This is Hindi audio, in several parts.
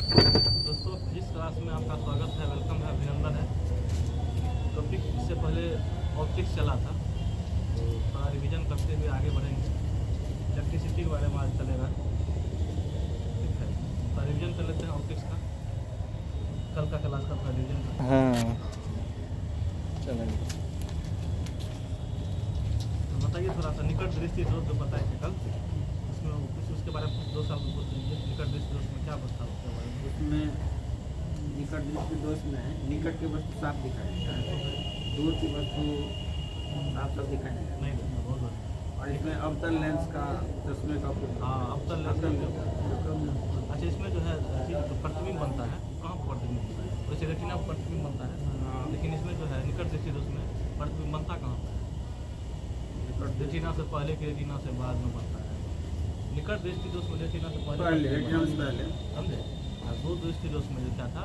दोस्तों जिस क्लास में आपका स्वागत है, वेलकम है, अभिनंदन है। टॉपिक इससे पहले ऑप्टिक्स चला था, तो थोड़ा रिवीजन करते हुए आगे बढ़ेंगे। इलेक्ट्रिसिटी के बारे में आज चलेगा, ठीक है। थोड़ा रिवीजन कर लेते हैं ऑप्टिक्स का, कल का क्लास का थोड़ा रिवीजन करते हैं। हाँ चलेंगे। तो बताइए थोड़ा सा निकट दृष्टि दोष जो बताए थे कल, उसमें कुछ उसके बारे में 2 साल बोल दीजिए। निकट दृष्टि दोष में क्या बता उसके बारे में? उसमें निकट दृष्टि दोष में निकट की वस्तु साफ दिखाई देता है, दूर की वस्तु साफ दिखाई देता है। नहीं देखना बहुत बढ़िया। और इसमें अवतल लेंस का चश्मे का हाँ, अवतल लेंस। अच्छा, इसमें जो है चीज़ प्रतिबिंब बनता है, कहाँ पर प्रतिबिंब बनता है? वैसे रेटिना पर प्रतिबिंब बनता है, लेकिन इसमें जो है निकट दृष्टि दोष में प्रतिबिंब बनता कहाँ पर है? रेटिना से पहले कि रेटिना से बाद में बनता है? निकट दृष्टि दोष में रेटिना से पहले समझे। और दूर दृष्टि दोष में जो क्या था,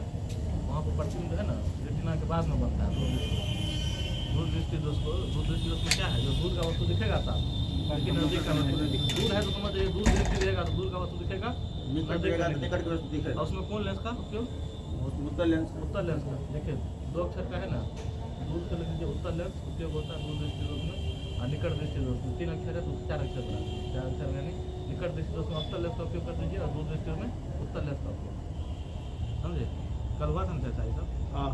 वहाँ पर प्रतिबिंब जो है ना रेटिना के बाद में बनता है। दूर दृष्टि दोष में क्या है, जो दूर का वस्तु दिखेगा साफ, लेकिन नजदीक का नहीं। दूर है तो समझ जाइए, दूर दृष्टि रहेगा तो दूर का वस्तु दिखेगा, निकट की वस्तु दिखेगा। और उसमें कौन लेंस का उपयोग? उत्तल लेंस उत्तर लेंस का। देखिए 2 अक्षर का है ना, दूर से लीजिए उत्तर लेंस उपयोग होता है दूर दृष्टि दोष में, और निकट दृष्टि दोष में 3 अक्षर है तो 4 अक्षर बना 4 अक्षर, यानी निकट दृष्टि दोष में उत्तर लेंस का उपयोग कर दीजिए और दूर दृष्टि में उत्तर लेंस का उपयोग, समझे। कल हुआ था ना चर्चा ये सब। हाँ।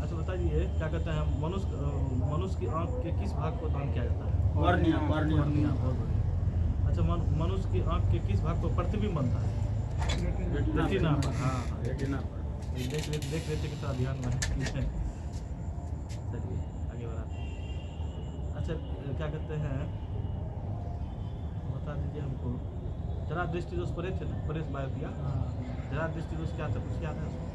अच्छा बताइए, क्या कहते हैं, मनुष्य की आँख के किस भाग को दान किया जाता है? कॉर्निया। बहुत बढ़िया। अच्छा, मनुष्य की आँख के किस भाग पर प्रतिबिंब बनता है? रेटिना पर। हाँ, रेटिना पर। देख लेते कि थोड़ा ध्यान में है। चलिए आगे बढ़ाते हैं। अच्छा, क्या कहते हैं, बता दीजिए हमको। जरा दृष्टि दोष पढ़े थे ना, परेश बायो दिया। जरा दृष्टि दोष क्या था, कुछ याद है उसको?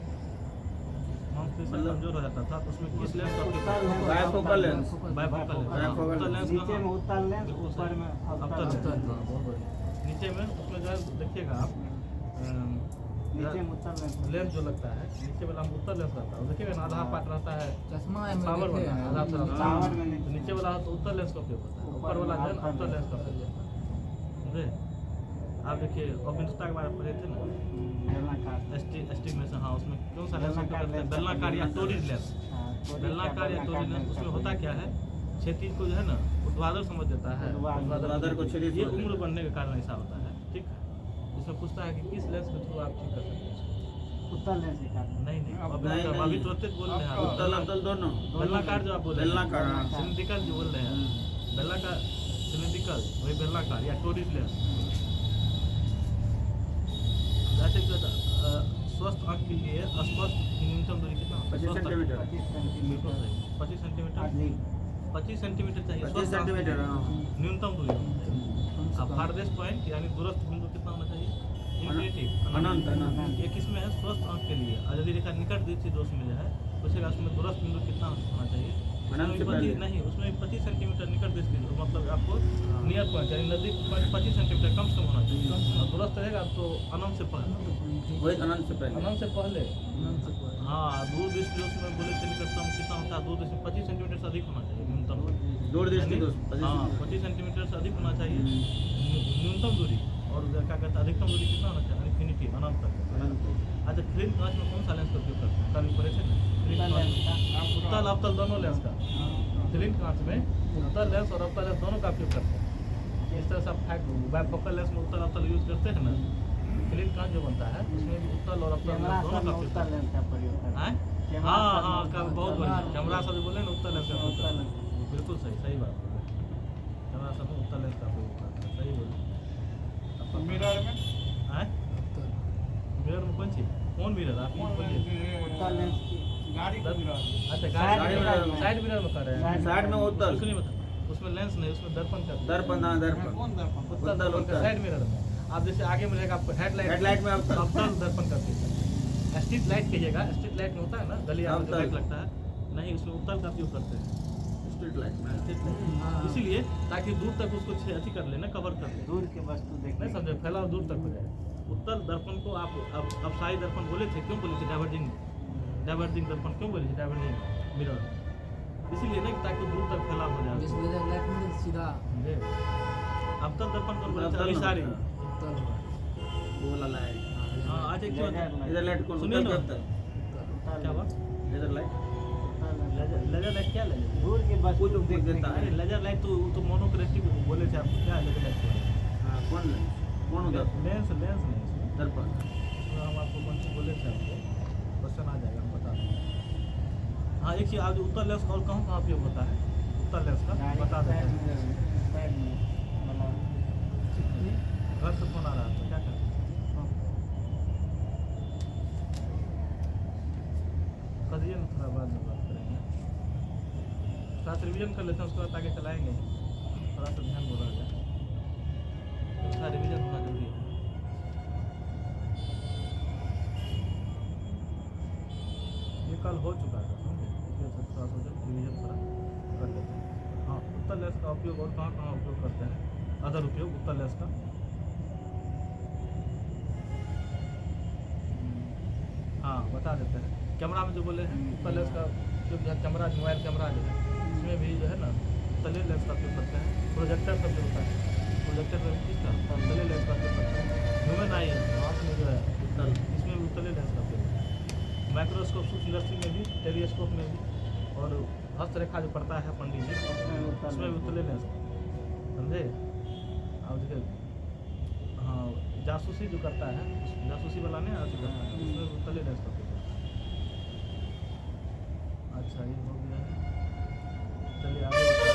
मांसपेशियाँ कमजोर हो जाता था, तो उसमें किस लेंस का उपयोग? Bifocal lens. उत्तल लेंस नीचे में उत्तल लेंस, ऊपर में अवतल अवतल लेंस। लेंस। हाँ, बहुत बढ़िया। नीचे में उसमें जो है देखिएगा आप, नीचे में उत्तल लेंस। लेंस जो लगता है नीचे वाला में उत्तर लेंस रहता है, देखिएगा ना, आधा पार्ट रहता है चश्मा पावर वाला, आधा पावर में तो नीचे वाला तो उत्तर लेंस का उपयोग होता है, ऊपर वाला जो है अवतल लेंस का उपयोग होता है, समझे। आप देखिए अभिनता के बारे में पढ़े थे ना, एस्टिमेशन। हाँ, उसमें कौन सा लेंस उपयोग करते हैं? बेलनाकार या टोरिड लेंस। बेलनाकार या टोरिड लेंस, उसमें होता क्या है, क्षैतिज को जो है ना ऊर्ध्वाधर समझ देता है, ऊर्ध्वाधर को क्षैतिज ये समझ उम्र देता है। बनने के कारण ऐसा होता है, ठीक है। इसमें पूछता है कि किस लेंस के थ्रू आप ठीक कर सकते हैं? उत्तल लेंस के कारण। नहीं, नहीं। अभी तुरंत बोल रहे हैं आप। उत्तल अवतल दोनों। बेलनाकार जो आप बोल रहे हैं, बेलनाकार, हाँ। सिलिंड्रिकल जो बोल रहे हैं, बेलनाकार सिलिंड्रिकल वही बेलनाकार या टोरिड लेंस। जैसे कि स्वस्थ आँख के लिए स्पष्ट न्यूनतम दूरी कितना होता है? 25 सेंटीमीटर। 25 बिल्कुल सेंटीमीटर। सही, 25 सेंटीमीटर। 25 सेंटीमीटर चाहिए 25 स्वस्थ आँख के सेंटीमीटर, लिए। हाँ। न्यूनतम दूरी होनी चाहिए। अब फारदेस्ट पॉइंट यानी दूरस्थ बिंदु कितना होना चाहिए? इन्फिनिटी, अनंत। ये किसमें है? स्वस्थ आँख के लिए। और यदि रेखा निकट दृष्टि दोष में जो है, पूछेगा उसमें दूरस्थ बिंदु कितना होना चाहिए? अनंत से पहले। नहीं, उसमें 25 सेंटीमीटर निकट दृष्टि दोष, मतलब आपको नियर पॉइंट यानी नजदीक पॉइंट 25 सेंटीमीटर कम से कम होना चाहिए। और दूरस्थ रहेगा तो अनंत से पहले। वही अनंत से पहले। अनंत से पहले। हाँ, दूर दृष्टि दोष में बोले थे निकटतम कितना होता है? दूर दृष्टि 25 सेंटीमीटर से अधिक होना चाहिए न्यूनतम। दूर दृष्टि यानी- दोष 25 हाँ, सेंटीमीटर। 25 सेंटीमीटर से अधिक होना चाहिए न्यूनतम दूरी। और क्या कहते हैं, अधिकतम दूरी कितना होना चाहिए? इन्फिनिटी, अनंत तक। अच्छा, फिल्म कांच में कौन सा लेंस का उपयोग करते हैं? कल पढ़े थे ना, फिल्म कांच में उत्तल अवतल दोनों लेंस का। फिल्म कांच में उत्तल लेंस और अवतल लेंस दोनों का उपयोग करते हैं। इस तरह से आप बाइफोकल लेंस में उत्तल अवतल यूज करते हैं ना, फिल्म कांच जो बनता है उसमें भी उत्तल और अवतल कैमरा दोनों सब का में उपयोग उत्तल लेंस का प्रयोग करते हैं। हैं? कैमरा हाँ सब हाँ, में का उत्तल बहुत बढ़िया। लेंस। कैमरा सब जो बोले ना उत्तल लेंस का उपयोग उत्तल करते लेंस। हैं। बिल्कुल सही बात बोले। कैमरा सब में उत्तल लेंस का उपयोग करते हैं, सही बोले। मिरर में हैं? मिरर में कौन चीज? कौन मिरर? आप ये बोलिए। उत्तल लेंस की गाड़ी का मिरर। अच्छा, साइड गाड़ी मिरर में। साइड मिरर में कर रहे हैं। साइड में उत्तल। उसको नहीं बता, उसमें लेंस नहीं, उसमें दर्पण का दर्पण, हाँ, दर्पण। उत्तल दर्पण का साइड मिरर में। आप जैसे आगे में रहेगा आपको हेडलाइट में अवतल। अवतल दर्पण का उपयोग करते हैं। स्ट्रीट लाइट कहिएगा, स्ट्रीट लाइट में होता है ना, गलियारा में जो अवतल। लाइट लगता है, नहीं उसमें उत्तल का उपयोग करते हैं। स्ट्रीट लाइट में। स्ट्रीट लाइट इसीलिए ताकि दूर तक उसको अथी कर लेना, कवर कर ले, दूर के वस्तु देखने नहीं समझे, फैलाव दूर तक हो जाए। उत्तल दर्पण को आप अब साई दर्पण बोले थे, क्यों बोले थे? डाइवर्जिंग दर्पण क्यों बोले थे? डाइवर्जिंग मिरर इसीलिए नहीं, ताकि दूर तक फैलाव हो जाए। जिस वजह लाइट में सीधा समझे? अब तक दर्पण कौन बोले थे? अभिसारी। उत्तल हुआ। वो वाला लाइट। हाँ, अच्छा एक चीज बताइए, इधर लाइट कौन सुनिए ना। क्या बात? इधर लाइट लेजर लाइट क्या लेजर? दूर के बस कुछ देख देता अरे है। लेजर लाइट तो मोनोक्रेटिक बोले थे आपको, क्या लेजर लाइट बोले? हाँ, कौन उधर लेंस लेंस नहीं इसमें। दर्पण। इसमें हम आपको कौन सी बोले थे आपको, क्वेश्चन आ जाएगा, हम बता देंगे। हाँ एक चीज, आज उत्तर लेंस और कहाँ कहाँ उपयोग होता है उत्तर लेंस का, बता देते हैं। घर से फोन आ रहा है तो क्या करें? करिए ना, थोड़ा बाद में बात करेंगे, थोड़ा सा रिविजन कर लेते हैं, उसके बाद आगे चलाएंगे। थोड़ा सा ध्यान बोला जाए, थोड़ा रिविजन होना जरूरी है। ये कल हो चुका था समझे, इसलिए थोड़ा सा रिविजन थोड़ा कर लेते हैं। हाँ उत्तर लेंस का उपयोग और कहाँ कहाँ उपयोग करते हैं, अदर उपयोग उत्तर लेंस का। हाँ बता देते हैं। कैमरा में जो बोले हैं उत्तर लेंस का जो कैमरा, मोबाइल कैमरा जो है इसमें भी जो है ना उत्तर लेंस का उपयोग करते हैं। प्रोजेक्टर सब जो होता है, प्रोजेक्टर में किसका उत्तर लेंस का उपयोग करते हैं। ह्यूमन आई आँख में जो है उत्तर, इसमें भी उत्तर लेंस का उपयोग है। माइक्रोस्कोप सूक्ष्म इंडस्ट्री में भी, टेलीस्कोप में भी, और हस्तरेखा जो पड़ता है पंडित जी उसमें भी उत्तर लेंस, समझे आप देखिए। हाँ जासूसी जो करता है, जासूसी वाला नहीं आज करता है, उसमें भी उत्तर लेंस का उपयोग है। अच्छा ये हो गया है, चलिए आगे बता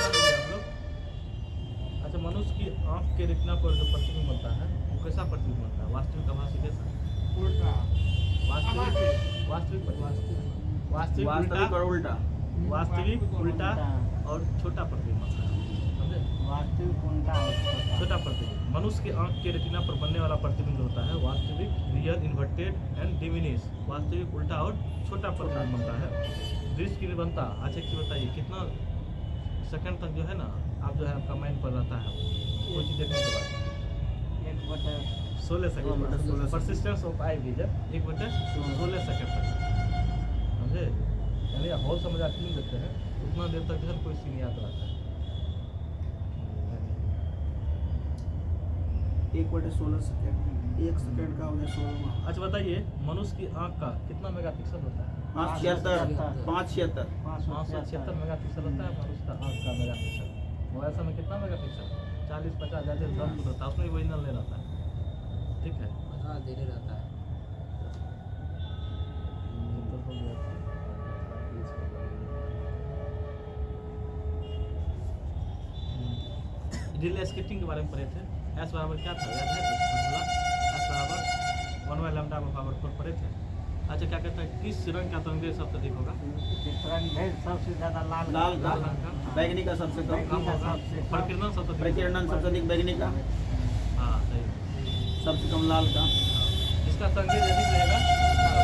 दीजिए आप लोग। अच्छा मनुष्य की आँख के रेटिना पर जो प्रतिबिंब बनता है वो कैसा प्रतिबिंब बनता है, वास्तविक आभासी कैसा? वास्तविक वास्तविक वास्तविक वास्तविक और उल्टा। वास्तविक उल्टा और छोटा प्रतिबिंब बनता है, समझे? वास्तविक उल्टा और छोटा प्रतिबिंब मनुष्य के आँख के रेटिना पर बनने वाला प्रतिबिंब जो होता है वास्तविक, रियल, इन्वर्टेड एंड डिमिनिश, वास्तविक, उल्टा और छोटा प्रतिबिंब बनता है। दृश्य की निबंधता, अच्छा की बताइए कितना सेकंड तक जो है ना आप जो है आपका माइंड पर रहता है कोई चीज़ देखने के बाद? 16 second. Persistence of eye vision 1/16 second तक, समझे? यानी हॉल समझ आप फिल्म देखते हैं उतना देर तक जो है कोई सीन याद रहता है। 1/16 सेकंड, 1 सेकंड का हो गया 16वां। अच्छा बताइए मनुष्य की आँख का कितना मेगापिक्सल होता है? 576 576 मेगापिक्सल होता है मनुष्य का आँख का मेगापिक्सल। मोबाइल समय कितना मेगापिक्सल? 40 50 ज़्यादा 10 होता है, उसमें भी ओरिजिनल नहीं रहता है, ठीक है? देरी रहता है। तो हो गया था। रील स्केटिंग के बारे में पढ़े थे। एस बराबर क्या था याद है? एस बराबर 1/λ/4 पढ़े थे। अच्छा क्या कहता है किस रंग का तरंग सबसे अधिक होगा? सबसे ज्यादा लाल लाल का, लाल रंग का बैगनी का सबसे कम, कम होगा, प्रकीर्णन सबसे अधिक प्रकीर्णन सबसे अधिक बैगनी का, हाँ सही। सबसे कम लाल का। इसका तरंगेज अधिक रहेगा,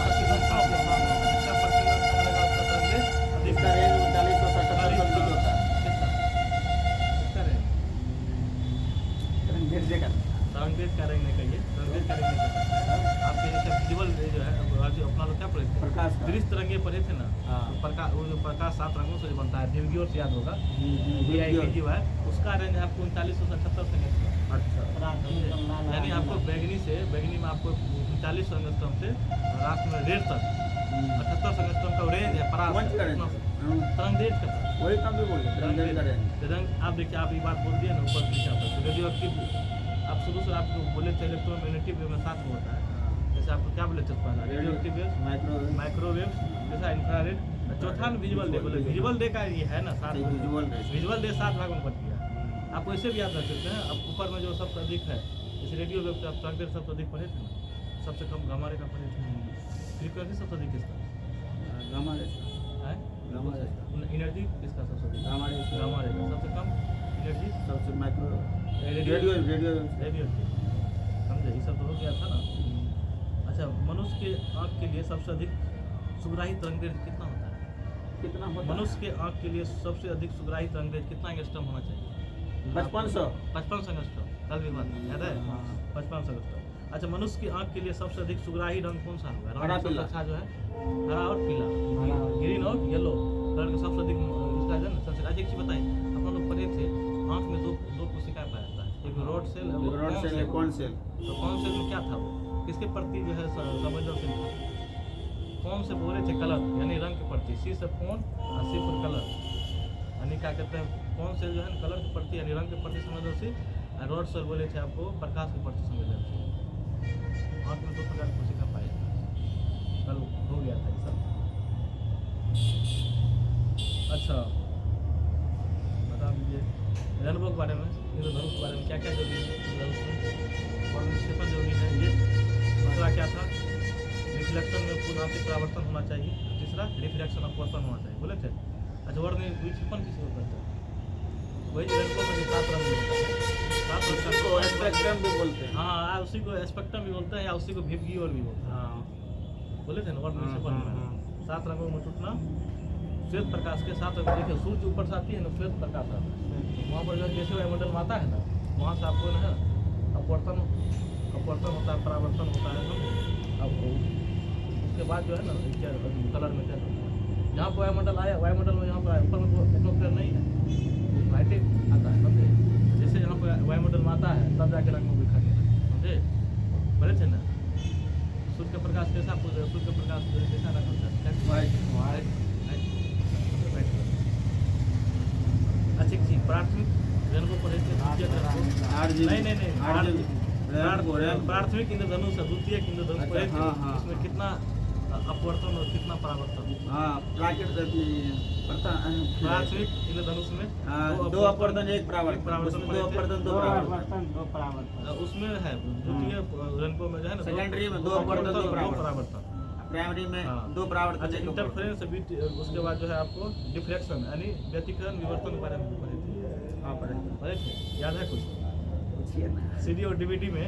प्रकीर्णन कम होगा। इसका प्रकीर्णन कम रहेगा, उसका तरंगेज अधिक इसका रेंज 40 से 70 तक होता है। किसका रेंज? तरंगेज का रेंज नहीं कहिए, तरंगेज का रेंज नहीं कह सकते। आपके जैसे विजुअल जो है जो अपना लोग क्या पढ़े थे? प्रकाश का। दृश्य तरंगे पढ़े थे ना, हाँ। तो प्रकाश वो जो प्रकाश 7 रंगों से जो बनता है DIVGO से याद होगा, DIVGO। DIVGO है, उसका रेंज है आपको 39 से 77 सेकंड का। अच्छा। यानी आपको बैगनी में आपको 39 एंगस्ट्रॉम से रात में रेड तक 78 एंगस्ट्रॉम का रेंज है। परास कौन सी का रेंज? तरंगेज का वही कम भी बोले रंगेज का रेंज। रंग। आप देखिए आप ये बात बोल दिए ना ऊपर नीचे आता है रेडियो एक्टिव। आप शुरू से आपको बोले थे इलेक्ट्रोमैग्नेटिक वेव में 7 होता है। जैसे आपको क्या बोले थे पहला? रेडियो एक्टिव वेव, माइक्रोवेव, जैसा इंफ्रारेड। चौथा में विजुअल डे बोले। विजुअल डे का ये है ना 7 विजुअल डे 7 भागों में बट गया। आप वैसे भी याद रख सकते हैं। अब ऊपर में जो सबसे अधिक है जैसे रेडियो वेव से आप ट्रांसलेट सबसे अधिक पढ़े थे ना, सबसे कम गामा रे का पढ़े थे। फ्रीक्वेंसी सबसे अधिक किसका है? एनर्जी किसका सबसे अधिक? गामा रे का। सबसे कम एनर्जी सबसे माइक्रो रेडियो रेडियो समझे? ये सब तो हो गया था ना। अच्छा मनुष्य के आँख के लिए सबसे अधिक सुग्राही तरंगदैर्घ्य कितना होता है? कितना होता है? मनुष्य के आँख के लिए सबसे अधिक सुग्राही तरंगदैर्घ्य कितना एंगस्ट्रॉम होना चाहिए? 5500 एंगस्ट्रॉम। कल भी बात याद है? 55 एंगस्ट्रॉम। अच्छा मनुष्य की आँख के लिए सबसे अधिक सुग्राही रंग कौन सा होगा? हरा रंग सबसे पीला। अच्छा जो है हरा और पीला, ग्रीन और येलो कलर का सबसे अधिक इसका जो है ना सबसे। अच्छा एक चीज बताइए, अपन लोग पढ़े थे आँख में दो कोशिकाएं पाया जाता है, एक रॉड सेल कौन सेल? तो कौन सेल में क्या था वो? किसके प्रति जो है संवेदनशील था? कौन से बोले थे कलर यानी रंग के प्रति, सी से फोन और सी पर कलर, यानी क्या कहते हैं कौन से जो है कलर के प्रति यानी रंग के प्रति संवेदनशील, और रॉड सर बोले थे आपको प्रकाश के प्रति संवेदनशील। वहाँ में 2 प्रकार की कोशिका पाई, कल हो गया था ये सब। अच्छा बता दीजिए रेनबो के बारे में, इंद्रधनुष के बारे में क्या क्या जरूरी है, निक्षेपण जरूरी है, ये दूसरा क्या था, रिफ्लेक्शन में पूर्णांतिक परावर्तन होना चाहिए, तीसरा रिफ्लेक्शन अपवर्तन होना चाहिए बोले थे। अच्छा वर्ग में विक्षेपण किसी को कहते हैं, वही रेनबो में 7 रंग होता है, 7 रंग इसको स्पेक्ट्रम भी बोलते हैं। हाँ उसी को स्पेक्ट्रम भी बोलते हैं या उसी को विबग्योर और भी बोलते हैं, हाँ बोले थे ना वर्ग विक्षेपण में हाँ। 7 रंगों में टूटना, श्वेत प्रकाश के 7 रंग, देखिए सूर्य ऊपर से आती है ना श्वेत प्रकाश आता है, वहाँ पर जो जैसे वायुमंडल में आता है ना वहाँ से आपको ना अपवर्तन होता है, परावर्तन होता है ना, अब उसके बाद जो है ना क्या कलर में क्या होता है, जहाँ पर वायुमंडल आया वायुमंडल में यहाँ पर आया ऊपर में तो एटमॉस्फेयर नहीं है, लाइटिक आता है समझे, जैसे यहाँ पर वायुमंडल में आता है तब जाके रंग में बिखरने लगता है, समझे बड़े थे ना। सूर्य का प्रकाश कैसा, सूर्य का प्रकाश कैसा रंग होता है, वाइट अच्छी चीज प्राथमिक रेनबो पढ़े थे, द्वितीय रेनबो नहीं प्राथमिक इंद्रधनुष है, द्वितीय इंद्रधनुष अच्छा, पढ़े थे, हाँ, हाँ, इसमें हाँ। कितना अपवर्तन और कितना परावर्तन, हाँ प्राकृतिक प्राथमिक इंद्रधनुष में 2 अपवर्तन 1 परावर्तन, 2 अपवर्तन 2 परावर्तन, 2 परावर्तन। उसमें है द्वितीय रेनबो में जो है ना सेकेंडरी में 2 अपवर्तन 2 परावर्तन, परावर्तन, प्राइमरी में हाँ। 2 परावर्तन अच्छा 1 अपवर्तन। इंटरफेरेंस उसके बाद जो है आपको डिफ्लेक्शन यानी व्यतिकरण विवर्तन के बारे में पढ़े थे, हाँ पढ़े थे याद है कुछ? पूछिए ना। सीडी और डीवीडी में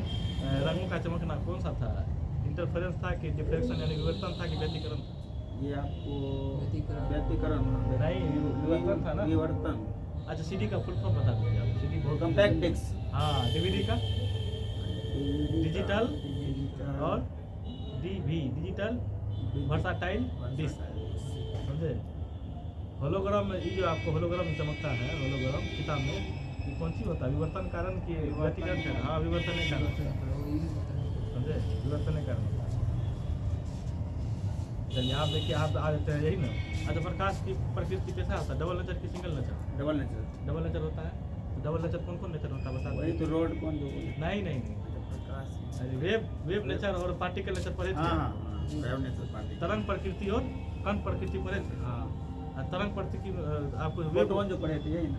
रंगों का चमकना कौन सा था, इंटरफेरेंस था कि डिफ्लेक्शन यानी विवर्तन था कि व्यतिकरण था? ये आपको व्यतिकरण नहीं विवर्तन था ना। विवर्तन। अच्छा सीडी का फुल फॉर्म बता दीजिए आप, सीडी बहुत कॉम्पैक्ट डिस्क हाँ, डीवीडी का डिजिटल और डीवी डिजिटल वर्साटाइल डिस्क, समझे। होलोग्राम में ये जो आपको होलोग्राम में चमकता है, होलोग्राम किताब में ये कौन सी होता है, विवर्तन कारण की व्यतिकरण कारण? हाँ विवर्तन नहीं कारण, समझे विवर्तन नहीं कारण होता है। चलिए आप देखिए आप आ जाते हैं यही ना। अच्छा प्रकाश की प्रकृति कैसा होता है, डबल नेचर की single nature? Double nature. Double nature होता है, तो डबल नेचर कौन कौन नेचर होता है बता वही दीजिए। तो रोड कौन जो बोले? नहीं नहीं नहीं, प्रकाश। अरे वेव नेचर और पार्टिकल नेचर पढ़े थे, हाँ हाँ वेव नेचर पार्टिकल। तरंग प्रकृति और कण प्रकृति पढ़े थे। हाँ तरंग प्रकृति आपको फोटोन जो पढ़े थे यही ना।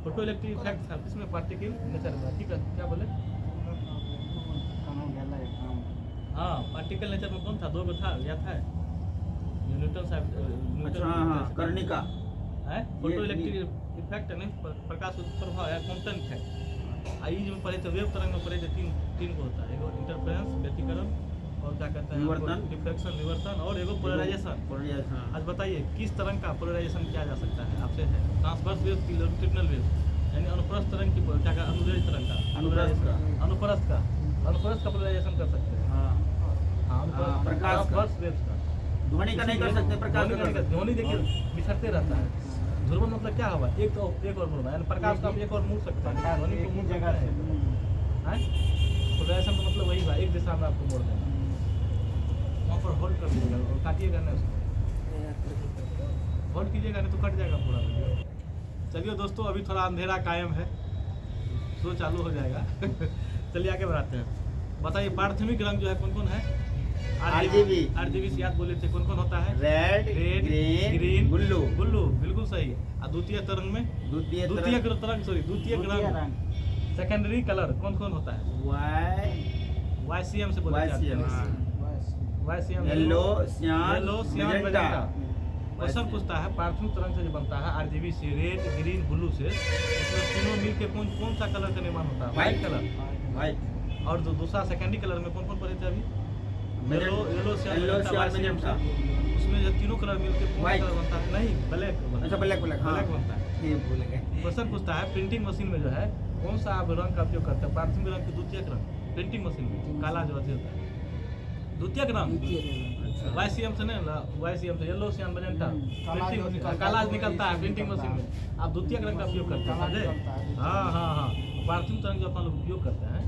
फोटो इलेक्ट्रिक इफेक्ट था, इसमें पार्टिकल नेचर में ठीक है क्या बोले? हाँ पार्टिकल नेचर में कौन था, 2 था या था न्यूटन साहब अच्छा हाँ हाँ कर्णिका है, फोटो इलेक्ट्रिक इफेक्ट नहीं प्रकाश प्रभाव या क्वांटम इफेक्ट। आई में पढ़े थे, वेव तरंग में पढ़े थे, तीन को होता है, एगो इंटरफेरेंस व्यतिकरण और क्या कहते हैं विवर्तन, डिफ्लेक्शन विवर्तन और एगो पोलराइजेशन। आज बताइए किस तरंग का पोलराइजेशन किया जा सकता है आपसे है, ट्रांसवर्स वेव की लॉन्जिट्यूडिनल वेव यानी अनुप्रस्थ तरंग की क्या का अनुदैर्ध्य तरंग का अनुप्रस्थ का पोलराइजेशन कर सकते हैं। हाँ हाँ प्रकाश का। ट्रांसवर्स वेव्स का ध्वनि का नहीं कर सकते, प्रकाश का कर सकते। ध्वनि देखिए बिछड़ते रहता है, ध्रुवन मतलब क्या हुआ, एक और मुड़ना यानी प्रकाश का एक और मुड़ सकता है, ध्वनि को मुड़ जगह है। पोलराइजेशन का मतलब वही हुआ, एक दिशा में आपको मोड़ देना, वहाँ पर होल्ड कर दीजिएगा और काटिएगा नहीं उसको, होल्ड कीजिएगा नहीं तो कट जाएगा पूरा वीडियो। चलिए दोस्तों अभी थोड़ा अंधेरा कायम है, शो चालू हो जाएगा। चलिए आगे बढ़ाते हैं। बताइए प्राथमिक रंग जो है कौन कौन है? RGB से याद बोले थे कौन कौन होता है? Red green blue. ब्लू बिल्कुल सही। और द्वितीय तरंग में द्वितीय रंग सेकेंडरी कलर कौन कौन होता है? YCM से बोला जाता है, YCM yellow Shyam magenta. Question पूछता है प्राथमिक तरंग से जो बनता है RGB से, रेड ग्रीन ब्लू से, उसमें तीनों मिल के कौन सा कलर का निर्माण होता है? White colour. व्हाइट। और जो दूसरा सेकेंडरी कलर में कौन कौन पढ़े थे अभी? Yellow Shyam magenta. उसमें जो तीनों कलर मिलकर कौन सा कलर बनता है? नहीं ब्लैक। अच्छा ब्लैक बनता है। ये भूल गए। क्वेश्चन पूछता है प्रिंटिंग मशीन में जो है कौन सा आप रंग का उपयोग करते हैं? प्राथमिक रंग की द्वितीय रंग प्रिंटिंग मशीन में काला जो होता है द्वितीय रंग। YCM से नहीं, YCM से yellow Shyam magenta printing machine काला निकलता है प्रिंटिंग मशीन में, आप द्वितीय रंग का उपयोग करते हैं समझे। हाँ प्राथमिक रंग जो अपन लोग उपयोग करते हैं,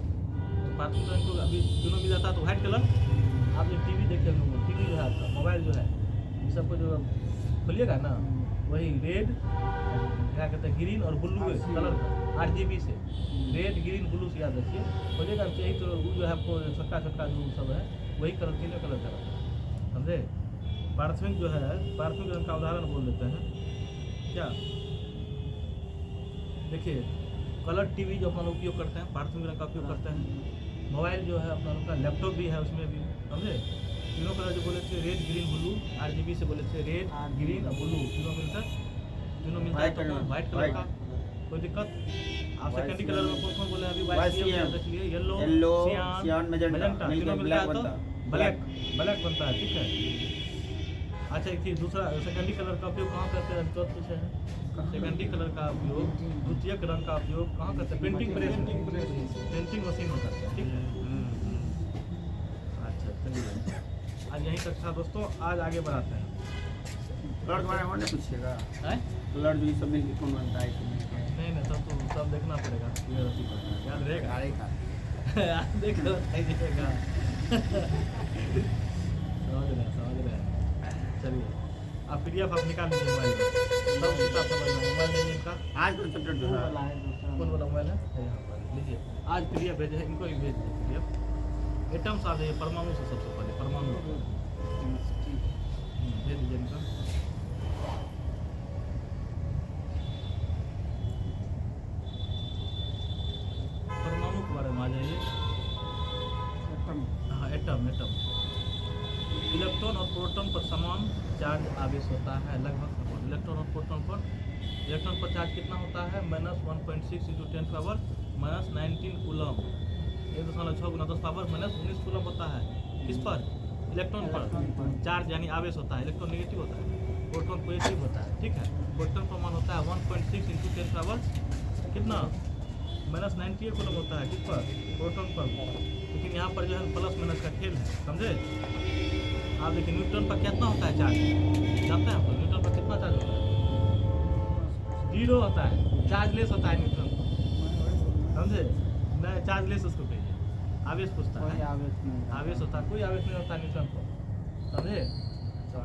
प्राथमिक रंग को अभी तीनों मिल जाता है तो व्हाइट कलर। आप जो टीवी देखे होंगे, टीवी जो है आपका मोबाइल जो है, ये सबको जो खोलिएगा ना, वही रेड, क्या कहते हैं, ग्रीन और ब्लू कलर का RGB से रेड ग्रीन ब्लू से याद रखिए। खोलिएगा तो यही तो वो जो है आपको छोटका छोटका जो सब है वही कलर, तीनों कलर का रहता है, समझे। प्राथमिक जो है, प्राथमिक रंग का उदाहरण बोल देते हैं क्या। देखिए कलर टीवी जो अपन उपयोग करते हैं प्राथमिक रंग का उपयोग करते हैं। मोबाइल जो है अपना लोग का, लैपटॉप भी है उसमें भी, समझे। तीनों कलर जो बोले थे रेड ग्रीन ब्लू, RGB से बोले थे रेड ग्रीन और ब्लू, तीनों मिलकर तीनों मिलता है तो व्हाइट कलर का। कोई दिक्कत। आप सेकेंडरी कलर में कौन कौन बोले अभी, वाइट देख लिए, येलो, सियान, मैजेंटा, तीनों मिलता है तो ब्लैक बनता है, ठीक है। अच्छा एक चीज दूसरा, सेकेंडरी कलर का उपयोग कहाँ करते हैं, तो पूछे हैं। सेकेंडरी कलर का उपयोग, द्वितीयक रंग का उपयोग कहाँ करते हैं, प्रिंटिंग प्रेस, प्रिंटिंग मशीन में करते हैं, ठीक है। अच्छा चलिए आज यहीं तक था दोस्तों, आज आगे बढ़ाते हैं। कलर के बारे में नहीं पूछिएगा, हैं? कलर जो ये सब मिलके कौन बनता है, नहीं सब तो सब देखना पड़ेगा, याद रहेगा। अरे का याद देखो बताइएगा। समझ रहे हैं। चलिए आप PDF आप निकाल लीजिए मोबाइल में, सब किताब समझना। मोबाइल में इनका आज कौन सब्जेक्ट जो है कौन वाला मोबाइल है, यहाँ पर लीजिए। आज PDF भेजे हैं, इनको भी भेज दीजिए PDF। एटम्स आ जाइए, परमाणु से सबसे पहले परमाणु भेज दीजिए इनका। परमाणु के बारे में आ जाइए। हाँ एटम। इलेक्ट्रॉन और प्रोटॉन पर समान चार्ज आवेश होता है, लगभग समान। इलेक्ट्रॉन और प्रोटॉन पर चार्ज कितना होता है, -1.6 × 10⁻⁻19 कूलम, 1.6 × 10⁻⁻19 कूलम होता है। किस पर, इलेक्ट्रॉन पर चार्ज यानी आवेश होता है। इलेक्ट्रॉन नेगेटिव होता है, प्रोटॉन पॉजिटिव होता है, ठीक है। प्रोटॉन का मान होता है 1.6 × 10 कितना -98 कूलम होता है, किस पर, प्रोटॉन पर। लेकिन यहाँ पर जो है प्लस माइनस का खेल है, समझे। आप देखिए न्यूट्रॉन पर कितना होता है चार्ज, जानते हैं आप, न्यूट्रॉन पर कितना चार्ज होता है, 0 होता है, चार्जलेस होता है न्यूट्रॉन, समझे। नहीं चार्जलेस उसको कहिए, आवेश पूछता है, आवेश होता है, कोई आवेश नहीं होता है न्यूट्रॉन पर, समझे।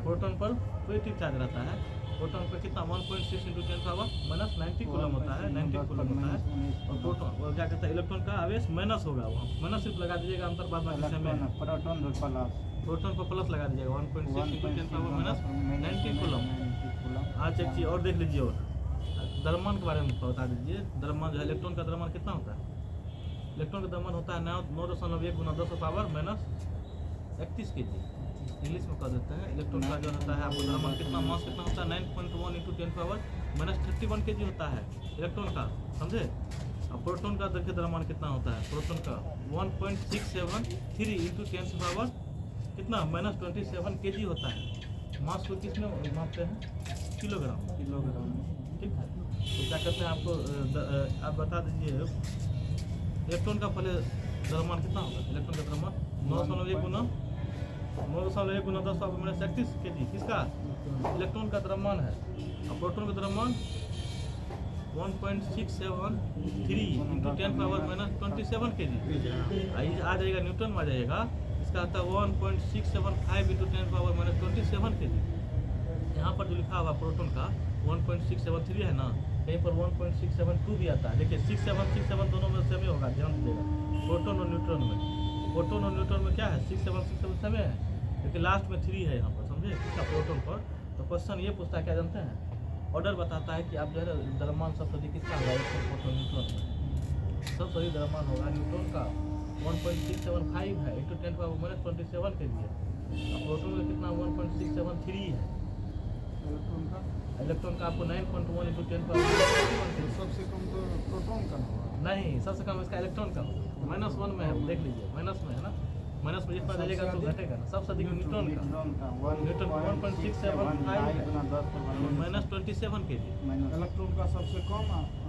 प्रोटॉन पर पॉजिटिव चार्ज रहता है। प्रोटॉन पर कितना 1.6 × 10⁻⁻90 कूलम होता है, 90 कूलम होता है। और प्रोटॉन और क्या कहता है, इलेक्ट्रॉन का आवेश माइनस होगा, वहाँ माइनस सिर्फ लगा दीजिएगा, अंतर बाद में प्रोटॉन पर प्लस लगा दीजिएगा, 1.6 × 10⁻⁻90 कूलम। अच्छा एक चीज़ और देख लीजिए, और द्रव्यमान के बारे में बता दीजिए। द्रव्यमान जो है, इलेक्ट्रॉन का द्रव्यमान कितना होता है, इलेक्ट्रॉन का द्रव्यमान होता है 9.1 × 10⁻⁻31 kg, इंग्लिश में कह देते हैं। इलेक्ट्रॉन का जो होता है आपको द्रव्यमान कितना, मास कितना होता है, 9.1 × 10⁻⁻31 kg होता है इलेक्ट्रॉन का, समझे। और प्रोटॉन का देखिए द्रव्यमान कितना होता है, प्रोटॉन का 1.673 × 10⁻ कितना -27 kg होता है। मास को किस में मापते हैं, किलोग्राम, ठीक है। तो क्या कहते हैं आपको, आप बता दीजिए इलेक्ट्रॉन का पहले द्रव्यमान कितना होगा, इलेक्ट्रॉन का द्रव्यमान 9.1 × 10⁻31 kg, किसका, इलेक्ट्रॉन का द्रव्यमान है। और प्रोटॉन का द्रव्यमान 1.673 × 10⁻⁻27 kg। आ जाएगा न्यूटन में, आ जाएगा, इसका आता है 1.675 × 10⁻⁻27 kg। यहाँ पर जो लिखा हुआ प्रोटॉन का 1.673 है ना, कहीं पर 1.672 भी आता है। देखिए 67 दोनों में सेम ही होगा, ध्यान दीजिएगा। प्रोटॉन और न्यूट्रॉन में, प्रोटॉन और न्यूट्रॉन में क्या है, 67 सेम है, लेकिन लास्ट में 3 है यहाँ पर, समझे, इसका प्रोटॉन पर। तो क्वेश्चन ये पूछता है, क्या जानते हैं, ऑर्डर बताता है कि आप जो है द्रव्यमान सबसे अधिक किसका होगा, प्रोटॉन न्यूट्रॉन में सबसे अधिक द्रव्यमान होगा न्यूट्रॉन का 1.675 है, 10⁻⁻27 के लिए। प्रोटॉन का कितना 1.673 है, इलेक्ट्रॉन का आपको 9.1 × 10⁻⁻21 सबसे कम तो प्रोटॉन का नहीं, सबसे कम इसका इलेक्ट्रॉन का -1 में है, देख लीजिए माइनस में है ना, माइनस में जितना जाएगा तो घटेगा ना। सबसे अधिक न्यूट्रॉन का, न्यूट्रॉन 1.675 -27 kg। इलेक्ट्रॉन का सबसे कम,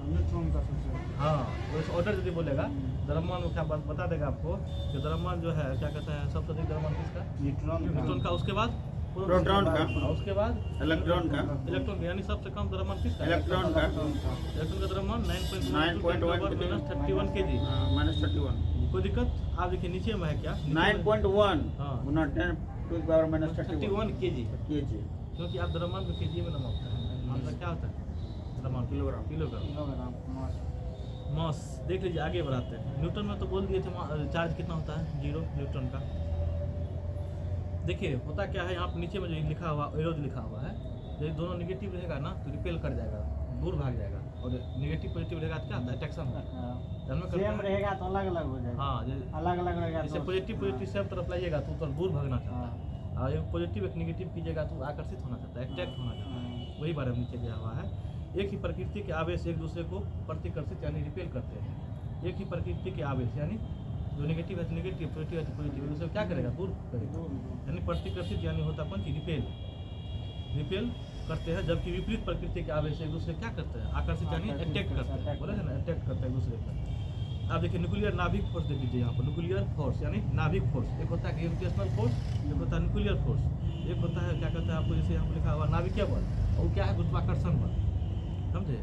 न्यूट्रॉन का सबसे। हाँ वैसे ऑर्डर यदि बोलेगा, द्रव्यमान क्या बता देगा आपको कि द्रव्यमान जो है क्या कहते हैं, सबसे अधिक द्रव्यमान किसका, न्यूट्रॉन का, उसके बाद प्रोटॉन का, उसके बाद इलेक्ट्रॉन का, यानी सबसे कम द्रव्यमान किसका, इलेक्ट्रॉन का। इलेक्ट्रॉन का द्रव्यमान 9.1 × 10⁻⁻31 kg। -31। कोई कोई दिक्कत? आप देखिए नीचे में है क्या? 9.1 हाँ। गुना 10 to the power minus 31 kg, kg क्योंकि आप द्रव्यमान को केजी में नापते हैं। मतलब क्या होता है द्रव्यमान? किलोग्राम। किलोग्राम। मास देख लीजिए, आगे बढ़ाते हैं। न्यूटन में तो बोल दिए थे चार्ज कितना होता है, 0 न्यूटन का। देखिए होता क्या है, यहाँ पर नीचे में जो लिखा हुआ एरोज लिखा हुआ है, यदि दोनों निगेटिव रहेगा ना तो रिपेल कर जाएगा, दूर भाग जाएगा, और निगेटिव पॉजिटिव रहेगा तो क्या होता है, अट्रैक्शन सेम रहेगा तो अलग अलग हो जाएगा। हाँ, अलग अलग रहेगा जैसे तो पॉजिटिव सेम तरफ लाइएगा तो उधर दूर भागना चाहता है, और एक पॉजिटिव एक निगेटिव कीजिएगा तो आकर्षित होना चाहता है, अट्रैक्ट होना चाहता है। वही बारे में नीचे दिया हुआ है। एक ही प्रकृति के आवेश एक दूसरे को प्रतिकर्षित यानी रिपेल करते हैं। एक ही प्रकृति के आवेश यानी जो नेगेटिव है नेगेटिव, पॉजिटिव है पॉजिटिव, एक दूसरे को क्या करेगा, दूर करेगा, यानी प्रतिकर्षित यानी होता कौन चीज, रिपेल करते हैं। जबकि विपरीत प्रकृति के आवेश एक दूसरे क्या करते हैं, आकर्षित यानी अटैक करते हैं, बोले ना अटैक करते हैं एक दूसरे पर। आप देखिए न्यूक्लियर नाभिक फोर्स देख लीजिए यहाँ पर, न्यूक्लियर फोर्स यानी नाभिक फोर्स, एक होता है ग्रेविटेशनल फोर्स, एक होता है न्यूक्लियर फोर्स, एक होता है क्या कहते हैं आपको, जैसे यहाँ पर लिखा हुआ नाभिकीय बल, और क्या है गुरुत्वाकर्षण बल, समझे?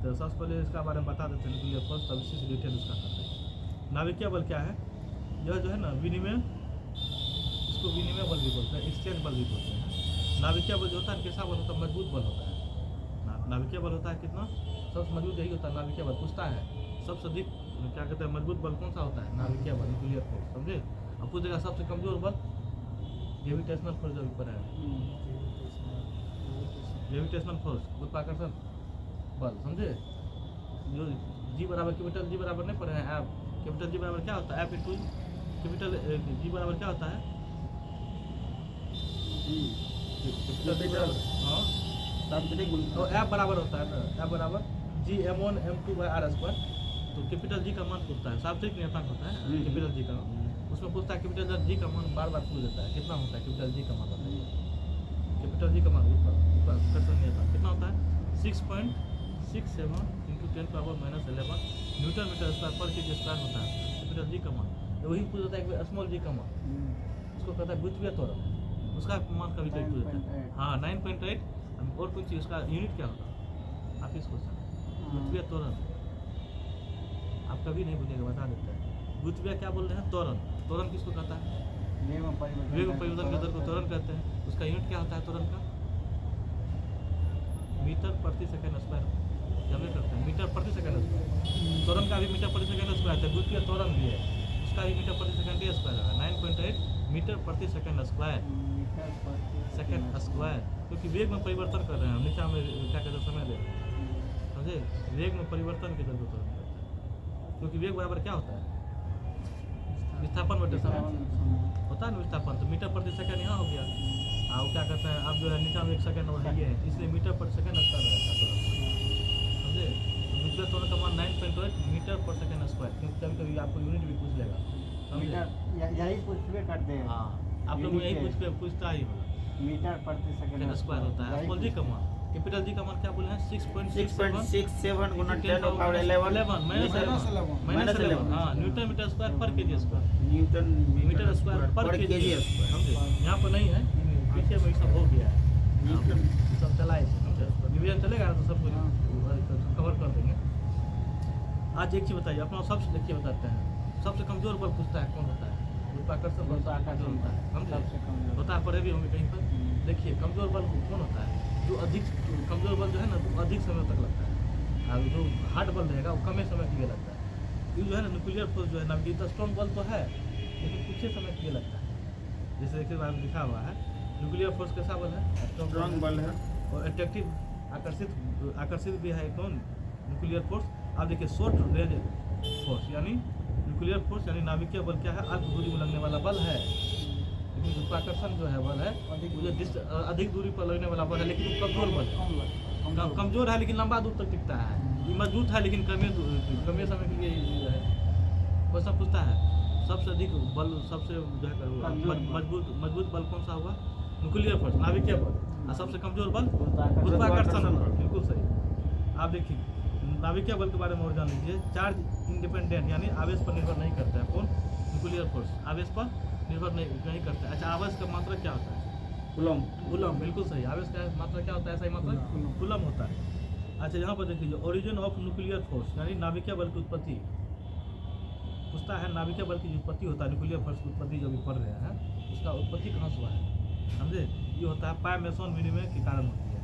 तो सबसे पहले इसका बारे में बता देते हैं न्यूक्लियर फोर्स, तब इसी से डिटेल उसका करते हैं। नाभिकीय बल क्या है? यह जो है ना विनिमय, इसको विनिमय बल भी बोलते हैं, एक्सचेंज बल भी बोलते हैं। नाभिकीय बल जो होता है कैसा बल होता है, मजबूत बल होता है। नाभिकीय बल होता है कितना, सबसे मजबूत यही होता है नाभिकीय बल। पूछता है सबसे अधिक क्या कहते हैं मजबूत बल कौन सा होता है, नाभिकीय बल, न्यूक्लियर फोर्स, समझे? अब पूछेगा सबसे कमजोर बल, ग्रेविटेशनल फोर्स जो ऊपर है, ग्रेविटेशनल फोर्स, गुरुत्वाकर्षण बल, समझे? जो जी बराबर कैपिटल जी बराबर नहीं पढ़े हैं आप, कैपिटल जी बराबर क्या होता है, एफ इंटू कैपिटल जी बराबर क्या होता है, कैपिटल जी बराबर, हाँ, और एफ बराबर होता है ना, एफ बराबर g(m1 m2 by r²). तो कैपिटल जी का मान पूछता है, सार्वत्रिक नियतांक होता है कैपिटल जी का, उसमें पूछता है कैपिटल जी का मान बार बार पूछ देता है, कितना होता है कैपिटल जी का मान, बताइए कैपिटल जी का मान ऊपर नियतांक कितना होता है, 6.67 × 10⁻⁻11 न्यूटन मीटर स्क्वायर पर केजी स्क्वायर होता है कैपिटल जी का मान। तो वही पूछ देता है कि स्मॉल जी का मान, उसको कहता है गुरुत्वीय त्वरण, उसका मान कभी कभी पूछ देता है। हाँ 9.8, और कुछ उसका यूनिट क्या होगा, आप इसको गुरुत्वीय त्वरण आप कभी नहीं भूलिएगा, बता देता है। गुरुत्वीय क्या बोल रहे हैं, त्वरण, त्वरण किसको कहता है, वेग में परिवर्तन के दर को त्वरण कहते हैं। उसका यूनिट क्या होता है त्वरण का, मीटर प्रति सेकंड स्क्वायर, जब करते हैं मीटर प्रति सेकंड स्क्वायर, त्वरण का भी मीटर प्रति सेकंड स्क्वायर है, गुरुत्वीय त्वरण भी है, उसका भी मीटर प्रति सेकंड स्क्वायर है, 9.8 मीटर प्रति सेकंड स्क्वायर, क्योंकि वेग में परिवर्तन कर रहे हैं हम, नीचे में क्या कहते हैं समय दे, समझे? वेग में परिवर्तन के दर को त्वरण करते हैं, क्योंकि वेग बराबर क्या होता है, विस्थापन बटे समय होता है ना, विस्थापन, तो मीटर प्रति सेकंड यहाँ हो गया, और क्या कहते हैं अब जो है नीचे में 1 सेकंड और है, इसलिए मीटर प्रति सेकंड स्क्वायर रहता है, समझे? तो विद्युत त्वरण का मान 9.8 मीटर पर सेकंड स्क्वायर, क्योंकि कभी कभी आपको यूनिट भी पूछ लेगा, समझे? यही पूछबे करते हैं। हाँ आप लोग यही पूछता ही होगा, मीटर प्रति सेकंड स्क्वायर होता है। स्मॉल जी का मान, कैपिटल जी का मान क्या बोले हैं, 6.67 गुना 10⁻11 -11, हाँ न्यूटन मीटर स्क्वायर पर KG square, newton metre square पर केजी स्क्वायर, समझे? यहाँ पर नहीं है, पीछे में सब हो गया है, सब चलाए, समझे? डिवीजन चलेगा ना तो सब कुछ कवर कर देंगे। आज एक चीज बताइए, अपना सबसे देखिए बताते हैं, सबसे कमजोर बल पूछता है कौन होता है, गुरुत्वाकर्षण बल होता है, समझे? होता है, पढ़े भी होंगे कहीं पर। देखिए कमजोर बल कौन होता है, जो अधिक कमजोर बल जो है ना वो अधिक समय तक लगता है, और जो हार्ड बल रहेगा वो कम समय के लिए लगता है। ये जो है ना न्यूक्लियर फोर्स जो है ना, तो स्ट्रॉन्ग बल तो है लेकिन कुछ ही समय के लिए लगता है। जैसे देखिए बारे में लिखा हुआ है, न्यूक्लियर फोर्स कैसा बल है, स्ट्रॉन्ग बल है, और अट्रैक्टिव आकर्षित भी है कौन, न्यूक्लियर फोर्स। आप देखिए शॉर्ट रेंज फोर्स यानी न्यूक्लियर फोर्स यानी नाभिकीय बल क्या है, अल्प दूरी में लगने वाला बल है, लेकिन गुरुत्वाकर्षण जो है बल है वो अधिक दूरी पर लगने वाला बल है, लेकिन वो कमजोर बल है, कमजोर है लेकिन लंबा दूर तक टिकता है। ये मजबूत है लेकिन कमे समय के लिए है। क्वेश्चन पूछता है सबसे अधिक बल, सबसे जो है मजबूत बल कौन सा हुआ, न्यूक्लियर फोर्स नाभिकीय बल, और सबसे कमजोर बल गुरुत्वाकर्षण बल, बिल्कुल सही। आप देखिए नाभिकीय बल के बारे में और जान लीजिए, चार्ज इंडिपेंडेंट यानी आवेश पर निर्भर नहीं करता है, कौन, न्यूक्लियर फोर्स आवेश पर निर्भर नहीं करता है। अच्छा आवेश का मात्रा क्या होता है, कूलम, बिल्कुल सही। आवेश का मात्रा क्या होता है, ऐसा ही मात्रा कूलम होता है। अच्छा यहाँ पर देख लीजिए, ओरिजिन ऑफ न्यूक्लियर फोर्स यानी नाभिकीय बल की उत्पत्ति, पूछता है नाभिकीय बल की जो उत्पत्ति होता है, न्यूक्लियर फोर्स की उत्पत्ति जो भी पढ़ रहे हैं, उसका उत्पत्ति कहाँ से हुआ है, समझे। ये होता है पाए मेसोन विनिमय के कारण होती है।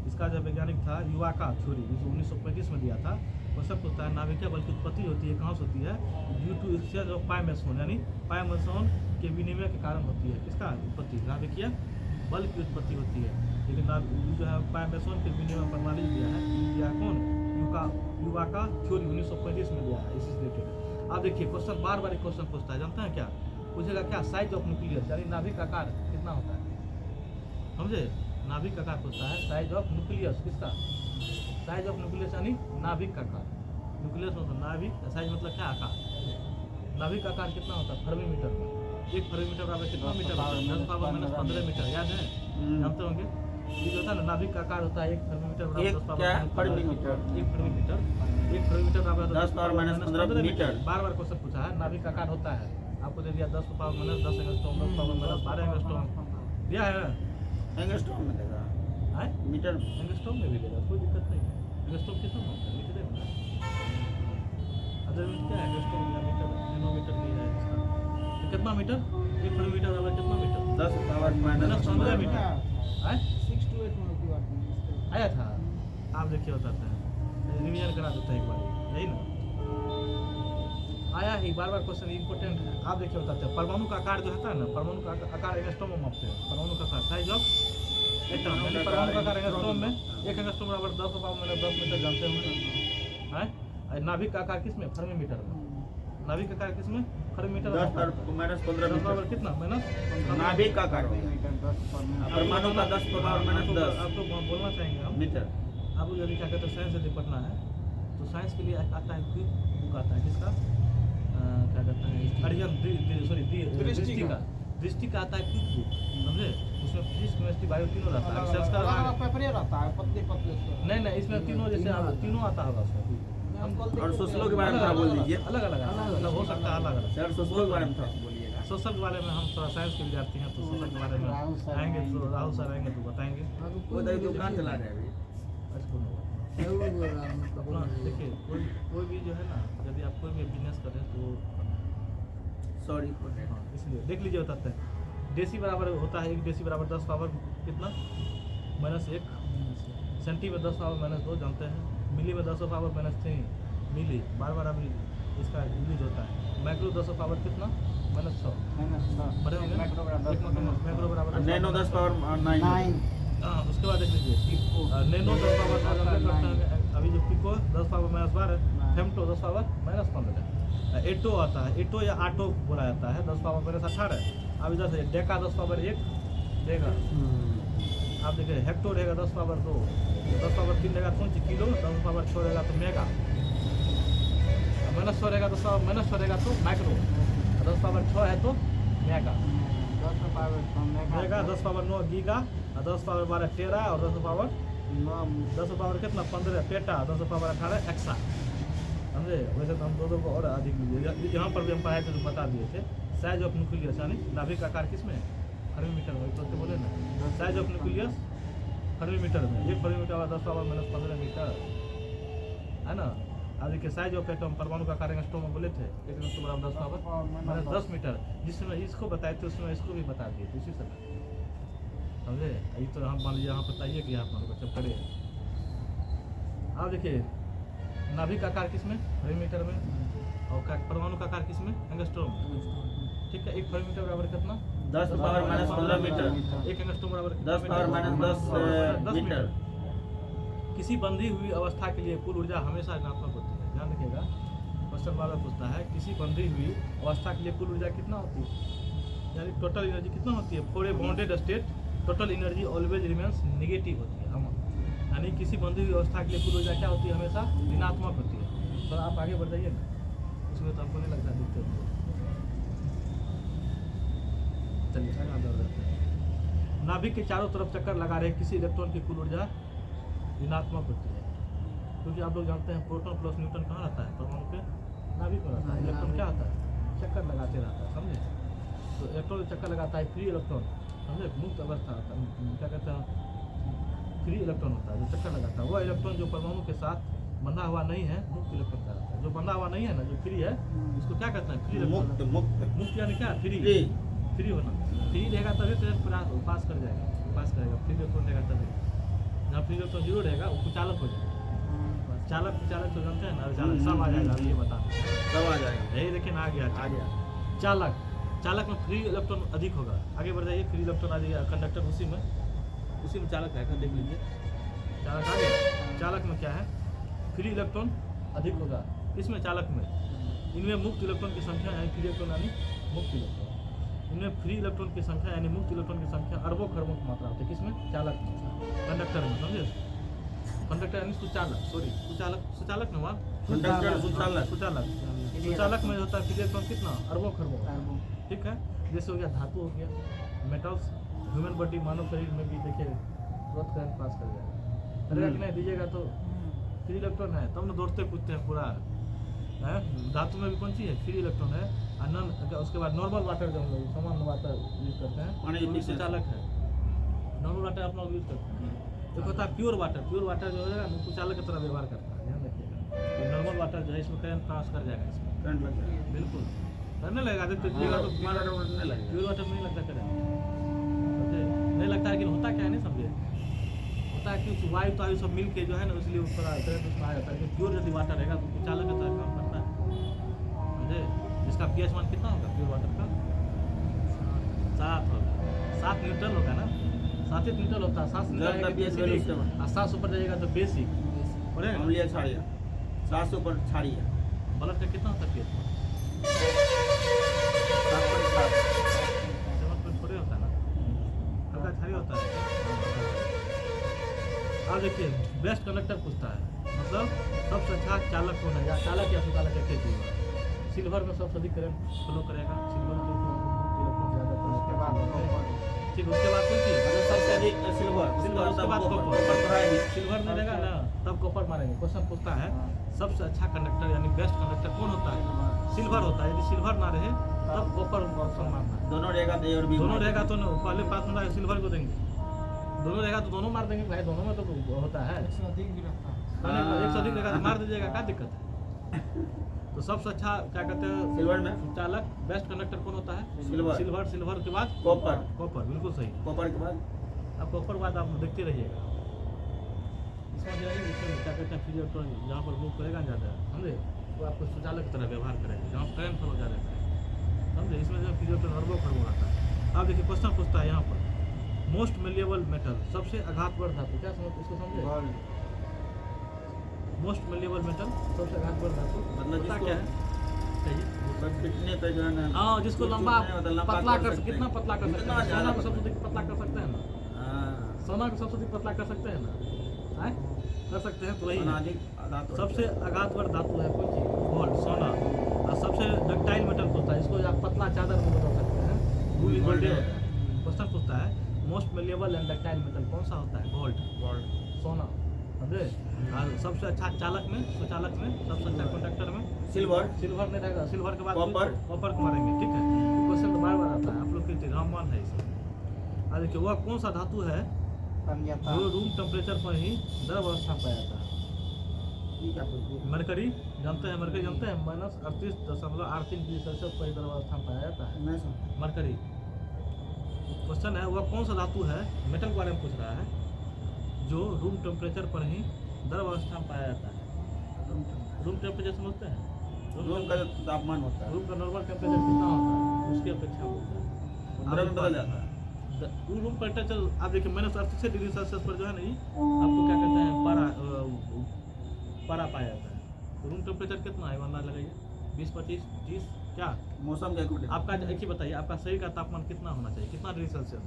इसका जो वैज्ञानिक था युवाका थ्योरी, जो 1935 में दिया था, वो सब होता है नाभिकीय बल की उत्पत्ति होती है, कहाँ से होती है, ड्यू टू एक्सचेंज ऑफ पाए मेसोन, यानी पाए मेसोन के विनिमय के कारण होती है। किसका उत्पत्ति, नाभिकीय बल की उत्पत्ति होती है। लेकिन जो है पाए मेसोन के विनिमय प्रणाली दिया है, दिया कौन, युवाका थ्योरी 1935 में दिया है, इससे रिलेटेड। आप देखिए क्वेश्चन बार बार क्वेश्चन पूछता है, जानते हैं क्या पूछेगा, क्या साइज ऑफ न्यूक्लियस, यानी नाभिक का आकार कितना होता है, समझे। नाभिक का आकार पूछता है, साइज ऑफ न्यूक्लियस, किसका, साइज ऑफ न्यूक्लियस यानी नाभिक का आकार। न्यूक्लियस मतलब नाभिक, साइज मतलब क्या, आकार। नाभिक का आकार कितना होता है फर्मीमीटर में, 1 फर्मीमीटर बराबर कितना मीटर, 10⁻⁻15 मीटर, याद है, जानते होंगे। ये जो होता है ना नाभिक का आकार होता है 1 फर्मीमीटर बराबर 10⁻15 फर्मीमीटर, 1 फर्मीमीटर, 1 फर्मीमीटर बराबर 10⁻15 मीटर। बार बार क्वेश्चन पूछा है, नाभिक का आकार होता है, आपको दे दिया 10⁻10 एंगस्ट्रॉम, 10⁻12 एंगस्ट्रॉम दिया है, एंगस्ट्रॉम में देगा, है मीटर एंगस्ट्रॉम में भी देगा, कोई दिक्कत नहीं है। एंगस्ट्रॉम कितना होता है लिख देगा ना, अदर में क्या है एंगस्ट्रॉम या मीटर, नैनोमीटर नहीं है इसका। तो कितना मीटर, 1 फर्मीमीटर बराबर कितना मीटर, 10⁻15 मीटर, है 6 to 8 में की बात नहीं। आया था। आप देखिए बताते हैं, रिवीजन करा देता है एक बार, यही ना आया ही, बार बार क्वेश्चन इंपॉर्टेंट है। आप देखिए बताते हैं, परमाणु का आकार जो होता है ना, परमाणु का आकार एंगस्ट्रॉम में मापते हैं, परमाणु का आकार साइज ऑफ एटम, यानी परमाणु का आकार एंगस्ट्रॉम में, 1 एंगस्ट्रॉम बराबर 10⁻10 मीटर, जानते होंगे, हैं। नाभिक का आकार किसमें, फर्मीमीटर में, नाभिक का आकार किसमें, फर्मीमीटर, 10⁻15 10 बराबर मीटर कितना माइनस नाभिक का आकार होगा। मीटर 10 पर परमाणु का 10⁻10 आपको बोलना चाहेंगे हम, मीटर। आपको यदि क्या कहते हैं साइंस से निपटना है, तो साइंस के लिए आता है क्विक बुक आता है, किसका क्या कहते हैं, अरियन दृष्टि का आता है क्विक बुक, समझे। उसमें फिजिक्स केमिस्ट्री बायो तीनों रहता है, सेल्स का पेपर रहता है पतले पतले से। नहीं इसमें तीनों जैसे तीनों आता होगा उसमें। और सोशल के बारे में थोड़ा बोल दीजिए। अलग अलग मतलब हो सकता है अलग अलग। सर सोशल के बारे में थोड़ा बोलिएगा। सोशल के बारे में हम थोड़ा साइंस के विद्यार्थी हैं, तो सोशल के बारे में आएंगे तो राहुल सर आएंगे तो बताएंगे। वो दुकान चला रहे हैं अभी। अपना देखिए कोई भी जो है ना, यदि आप कोई भी बिजनेस करें तो सॉरी इसलिए देख लीजिए बताते हैं। डेसी बराबर होता है 1 डेसी बराबर 10 पावर कितना -1, सेंटी में 10 पावर -2 जानते हैं, मिली में 10 पावर -3 मिली, बार बार अभी इसका यूज होता है। माइक्रो 10 पावर कितना -6 बड़े होंगे, माइक्रो बराबर नैनो 10 पावर 9। हाँ उसके बाद देख लीजिए नैनो 10 पावर अभी जो पिको 10 पावर -12, फेमटो 10 पावर -15, एटो आता है, एटो या आटो बोला जाता है 10 पावर -18। अब इधर से डेका 10 पावर 1 देगा, आप देखिए हेक्टो रहेगा 10 पावर 2, 10 पावर 3 रहेगा कौन सी किलो, 10 पावर 6 रहेगा तो मेगा, -6 रहेगा तो -6 रहेगा तो माइक्रो, 10 पावर 6 है तो मेगा, 10 पावर 9 गीगा, 10 पावर 12 टेरा, और 10 पावर कितना 15 पेटा, 10 पावर 18 एक्सा, समझे। वैसे तो हम दो को और अधिक लीजिएगा, यहाँ पर भी हम पढ़ाए थे तो बता दिए थे। साइज ऑफ न्यूक्लियस यानी नाभिक आकार किसमें, फर्मीमीटर में, तो बोले ना साइज ऑफ न्यूक्लियस फर्मीमीटर में, 1 फर्मीमीटर 10 पावर -15 मीटर है ना। अब देखिए साइज ऑफ एटम, परमाणु का आकार एंगस्ट्रॉम में बोले थे 1 एंगस्ट्रॉम बराबर 10 पावर -10 मीटर, जिसमें इसको बताए थे उसमें इसको भी बता दिए इसी समय, समझे। ये तो हम मान लीजिए यहाँ बताइए कि आप मान लो जब करें। आप देखिए नाभिक का आकार किसमें, फर्मीमीटर में, और परमाणु का आकार किसमें, एंगस्ट्रॉम में, ठीक है। 1 फर्मीमीटर बराबर कितना 10 पावर -15 मीटर, 1 एंगस्ट्रॉम बराबर 10 पावर -10 मीटर। किसी बंधी हुई अवस्था के लिए कुल ऊर्जा हमेशा ऋणात्मक होती है, ध्यान रखिएगा। क्वेश्चन बार पूछता है किसी बंधी हुई अवस्था के लिए कुल ऊर्जा कितना होती है, यानी टोटल एनर्जी कितना होती है। For a bounded state total energy always remains negative होती है, यानी किसी बंधी हुई अवस्था के लिए कुल ऊर्जा क्या होती है, हमेशा ऋणात्मक होती है। तो आप आगे बढ़ जाइए ना, उसमें तो आपको नहीं लगता दिखते होंगे। चलिए आगे बढ़ते हैं। नाभिक के चारों तरफ चक्कर लगा रहे किसी इलेक्ट्रॉन की कुल ऊर्जा ऋणात्मक होती है, क्योंकि आप लोग जानते हैं प्रोटॉन प्लस न्यूट्रॉन कहाँ रहता है, परमाणु के नाभिक में रहता है। इलेक्ट्रॉन क्या होता है, चक्कर लगाते रहता है, समझे। तो इलेक्ट्रॉन चक्कर लगाता है फ्री इलेक्ट्रॉन, समझे, मुक्त अवस्था होता है, क्या कहते हैं फ्री इलेक्ट्रॉन होता है जो चक्कर लगाता है। वह इलेक्ट्रॉन जो परमाणु के साथ बंधा हुआ नहीं है मुक्त इलेक्ट्रॉन का रहता है। जो बंधा हुआ नहीं है ना, जो फ्री है, इसको क्या कहते हैं? फ्री मुक्त इलेक्ट्रॉन। मुक्त मुक्त यानी क्या? फ्री। फ्री फ्री होना, फ्री रहेगा तभी ट्रेन पास कर जाएगा, पास करेगा। फ्री इलेक्ट्रॉन रहेगा तभी। जहाँ फ्री इलेक्ट्रॉन जीरो रहेगा वो कुचालक हो जाएगा। चालक कुचालक तो जानते हैं ना, चालक सब आ जाएगा। अभी ये बता सब आ जाएगा। यही लेकिन आ गया चालक। चालक में फ्री इलेक्ट्रॉन अधिक होगा। आगे बढ़ जाइए, फ्री इलेक्ट्रॉन आ जाएगा। कंडक्टर उसी में चालक है, देख लीजिए। चालक आ गया। चालक में क्या है? फ्री इलेक्ट्रॉन अधिक होगा। इसमें चालक में, इनमें मुक्त इलेक्ट्रॉन की संख्या यानी फ्री इलेक्ट्रॉन यानी मुक्त इलेक्ट्रॉन, इनमें फ्री इलेक्ट्रॉन की संख्या यानी मुक्त इलेक्ट्रॉन की संख्या अरबों खरबों की मात्रा होती है। किसमें? चालक में। कंडक्टर में, समझे? कंडक्टर यानी सुचालक, सॉरी सुचालक में, कंडक्टर सुचालक। सुचालक में होता है फ्री इलेक्ट्रॉन कितना? अरबों खरबों। ठीक है। जैसे हो गया धातु, हो गया मेटल्स, ह्यूमन बॉडी, मानव शरीर में भी देखिए तुरंत करंट पास कर जाएगा। करेगा कि नहीं? दीजिएगा तो फ्री इलेक्ट्रॉन है, तब ना दौड़ते कूदते हैं पूरा है। धातु में भी कौन सी है? फ्री इलेक्ट्रॉन है। अनन उसके बाद नॉर्मल वाटर, जो हम लोग सामान्य वाटर यूज करते हैं, वो भी सुचालक है। नॉर्मल वाटर आप लोग यूज करते हैं। एक होता है प्योर वाटर। प्योर वाटर जो है वो कुचालक की तरह व्यवहार करता है, ध्यान रखिएगा। नॉर्मल वाटर जो है इसमें करंट पास कर जाएगा, इसमें करंट लग जाएगा। बिल्कुल करने लगेगा। देख लीजिएगा तो प्योर वाटर नहीं लगेगा। प्योर वाटर में नहीं लगता करंट, समझे? नहीं लगता, लेकिन होता क्या है नहीं समझे? होता है कि वायु तो सब मिल के जो है ना, इसलिए उस तरह करंट उसमें आ जाता है। लेकिन प्योर यदि वाटर रहेगा तो कुचालक की तरह काम करता है, समझे? जिसका pH मान कितना होगा प्योर वाटर का? 7 होगा। 7 न्यूट्रल होगा ना, 7 ही न्यूट्रल होता है। 7 से नीचे pH acidic, वैल्यू उसके बाद। और 7 से ऊपर जाएगा तो बेसिक पड़ेगा। अम्लीय क्षारीय 700 पर क्षारीय ब्लड का कितना होता है pH? 7.7 7 थोड़े होता है ना, हल्का क्षारीय होता है। अब देखिए बेस्ट कंडक्टर पूछता है, मतलब सबसे अच्छा चालक कौन है, या चालक या सुचालक एक ही चीज है। सिल्वर में सबसे अधिक करंट फ्लो करेगा, सिल्वर के इलेक्ट्रॉन ज़्यादा उसके बाद ठीक। उसके बाद कौन चीज? मतलब सबसे अधिक सिल्वर सिल्वर, उसके बाद कॉपर कॉपर। तो है नहीं। सिल्वर नहीं रहेगा ना, तब कॉपर मारेंगे। क्वेश्चन पूछता है सबसे अच्छा कंडक्टर यानी बेस्ट कंडक्टर कौन होता है? सिल्वर होता है। यदि सिल्वर ना रहे तब कॉपर ऑप्शन मारना है। दोनों रहेगा तो A और B दोनों रहेगा तो पहले पास में सिल्वर को देंगे, दोनों रहेगा तो दोनों मार देंगे भाई, दोनों में तो होता है। 100 भी रहता है। 100 रहेगा तो मार दीजिएगा, क्या दिक्कत है? तो सबसे अच्छा क्या कहते हैं सिल्वर में चालक, बेस्ट कंडक्टर कौन होता है? सिल्वर। सिल्वर, सिल्वर के बाद कॉपर। कॉपर, बिल्कुल सही। कॉपर के बाद अब कॉपर के बाद आप देखते रहिएगा। इसमें क्या कहते हैं फ्री इलेक्ट्रॉन जहाँ पर मूव करेगा ज़्यादा, समझे, वो आपको सुचालक की तरह व्यवहार करेगा, जहाँ करंट फ्लो ज़्यादा करेगा, समझे। इसमें जो फ्री इलेक्ट्रॉन अरबों खरबों आता है। अब देखिए क्वेश्चन पूछता है यहाँ पर मोस्ट मेलिएबल मेटल, सबसे आघातवर्ध धातु, क्या समझ इसको समझे? मोस्ट मेलिएबल मेटल, सबसे आघातवर्ध धातु मतलब पता क्या है? कहिए। कितने पे जो है ना हाँ, जिसको लंबा पतला कर, सकते कितना हैं। पतला कर सकते कितना हैं? ज़्यादा सोना को सबसे अधिक पतला कर सकते हैं ना, हाँ, सोना को सबसे अधिक पतला कर सकते हैं ना, हैं? कर सकते हैं। तो वही सोना है। अधिक धातु सबसे आघातवर्ध धातु है कौन सी? गोल्ड, सोना। और सबसे डक्टाइल मेटल होता है, इसको आप पतला चादर में बदल सकते हैं, वो भी गोल्ड होता है। क्वेश्चन पूछता है most malleable and ductile metal कौन सा होता है? गोल्ड, सोना, समझे। और सबसे अच्छा चालक में, सुचालक में, सबसे अच्छा कंडक्टर में सिल्वर सिल्वर नहीं रहेगा। सिल्वर के बाद कॉपर। कॉपर को मारेंगे, ठीक है। क्वेश्चन तो बार बार आता है, आप लोग के रामबाण है इसमें। अब देखिए वह कौन सा धातु है जो रूम टेम्परेचर पर ही द्रव अवस्था में पाया जाता है? मरकरी, जानते हैं? मरकरी जानते हैं? -38.83 डिग्री सेल्सियस पर ही द्रव अवस्था में पाया जाता है, मरकरी। क्वेश्चन है वह कौन सा धातु है, मेटल के बारे में पूछ रहा है, जो रूम टेम्परेचर पर ही द्रव अवस्था में पाया जाता है? रूम टेम्परेचर समझते हैं? रूम का जो तापमान होता है रूम का नॉर्मल टेम्परेचर कितना होता है, उसकी अपेक्षा होता है द्रव में बदल जाता है। रूम टेम्परेचर आप देखिए -38 डिग्री सेल्सियस पर जो है नहीं, आपको क्या कहते हैं, पारा पाया जाता है। तो रूम टेम्परेचर कितना है अंदाज लगाइए? 20, 25, 30 क्या? मौसम के अकॉर्डिंग आपका एक ही बताइए, आपका शरीर का तापमान कितना होना चाहिए, कितना डिग्री सेल्सियस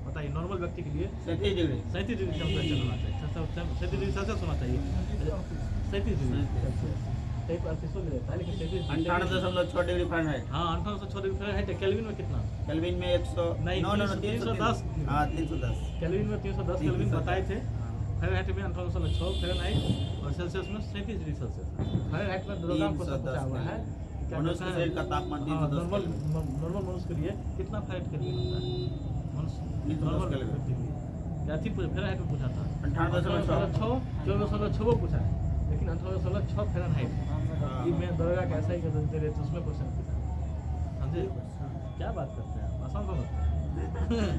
बताइए? नॉर्मल व्यक्ति के लिए 37 डिग्री 37 डिग्री टेम्परेचर होना चाहिए, 37 डिग्री सेल्सियस होना चाहिए, 37 डिग्री सेल्सियस। कहीं पर 38 रहता है, लेकिन 98.6 डिग्री फ़ारेनहाइट। हाँ 9806 डिग्री फ़ारेनहाइट। केल्विन में कितना? केल्विन में 100 नहीं, 310 हाँ 310 केल्विन में 310 केल्विन बताए थे। फ़ारेनहाइट में 9806 फ़ारेनहाइट, और सेल्सियस में 37 डिग्री सेल्सियस। फ़ारेनहाइट में प्रोग्राम को पूछा हुआ है कि क्या मनुष्य के शरीर का तापमान 310 नॉर्मल मनुष्य के लिए कितना फ़ारेनहाइट केल्विन होता है? मनुष्य 310 नॉर्मल केल्विन। व्यक्ति के लिए क्या थी? फ़ारेनहाइट में पूछा था 98.6 1406 को पूछा है, लेकिन 9806 फ़ारेनहाइट हाँ। ये मैं दरोगा का ऐसा ही कर दे रहे थे उसमें क्वेश्चन पूछा, समझे? क्या बात करते हैं आप, आसान समझते हैं।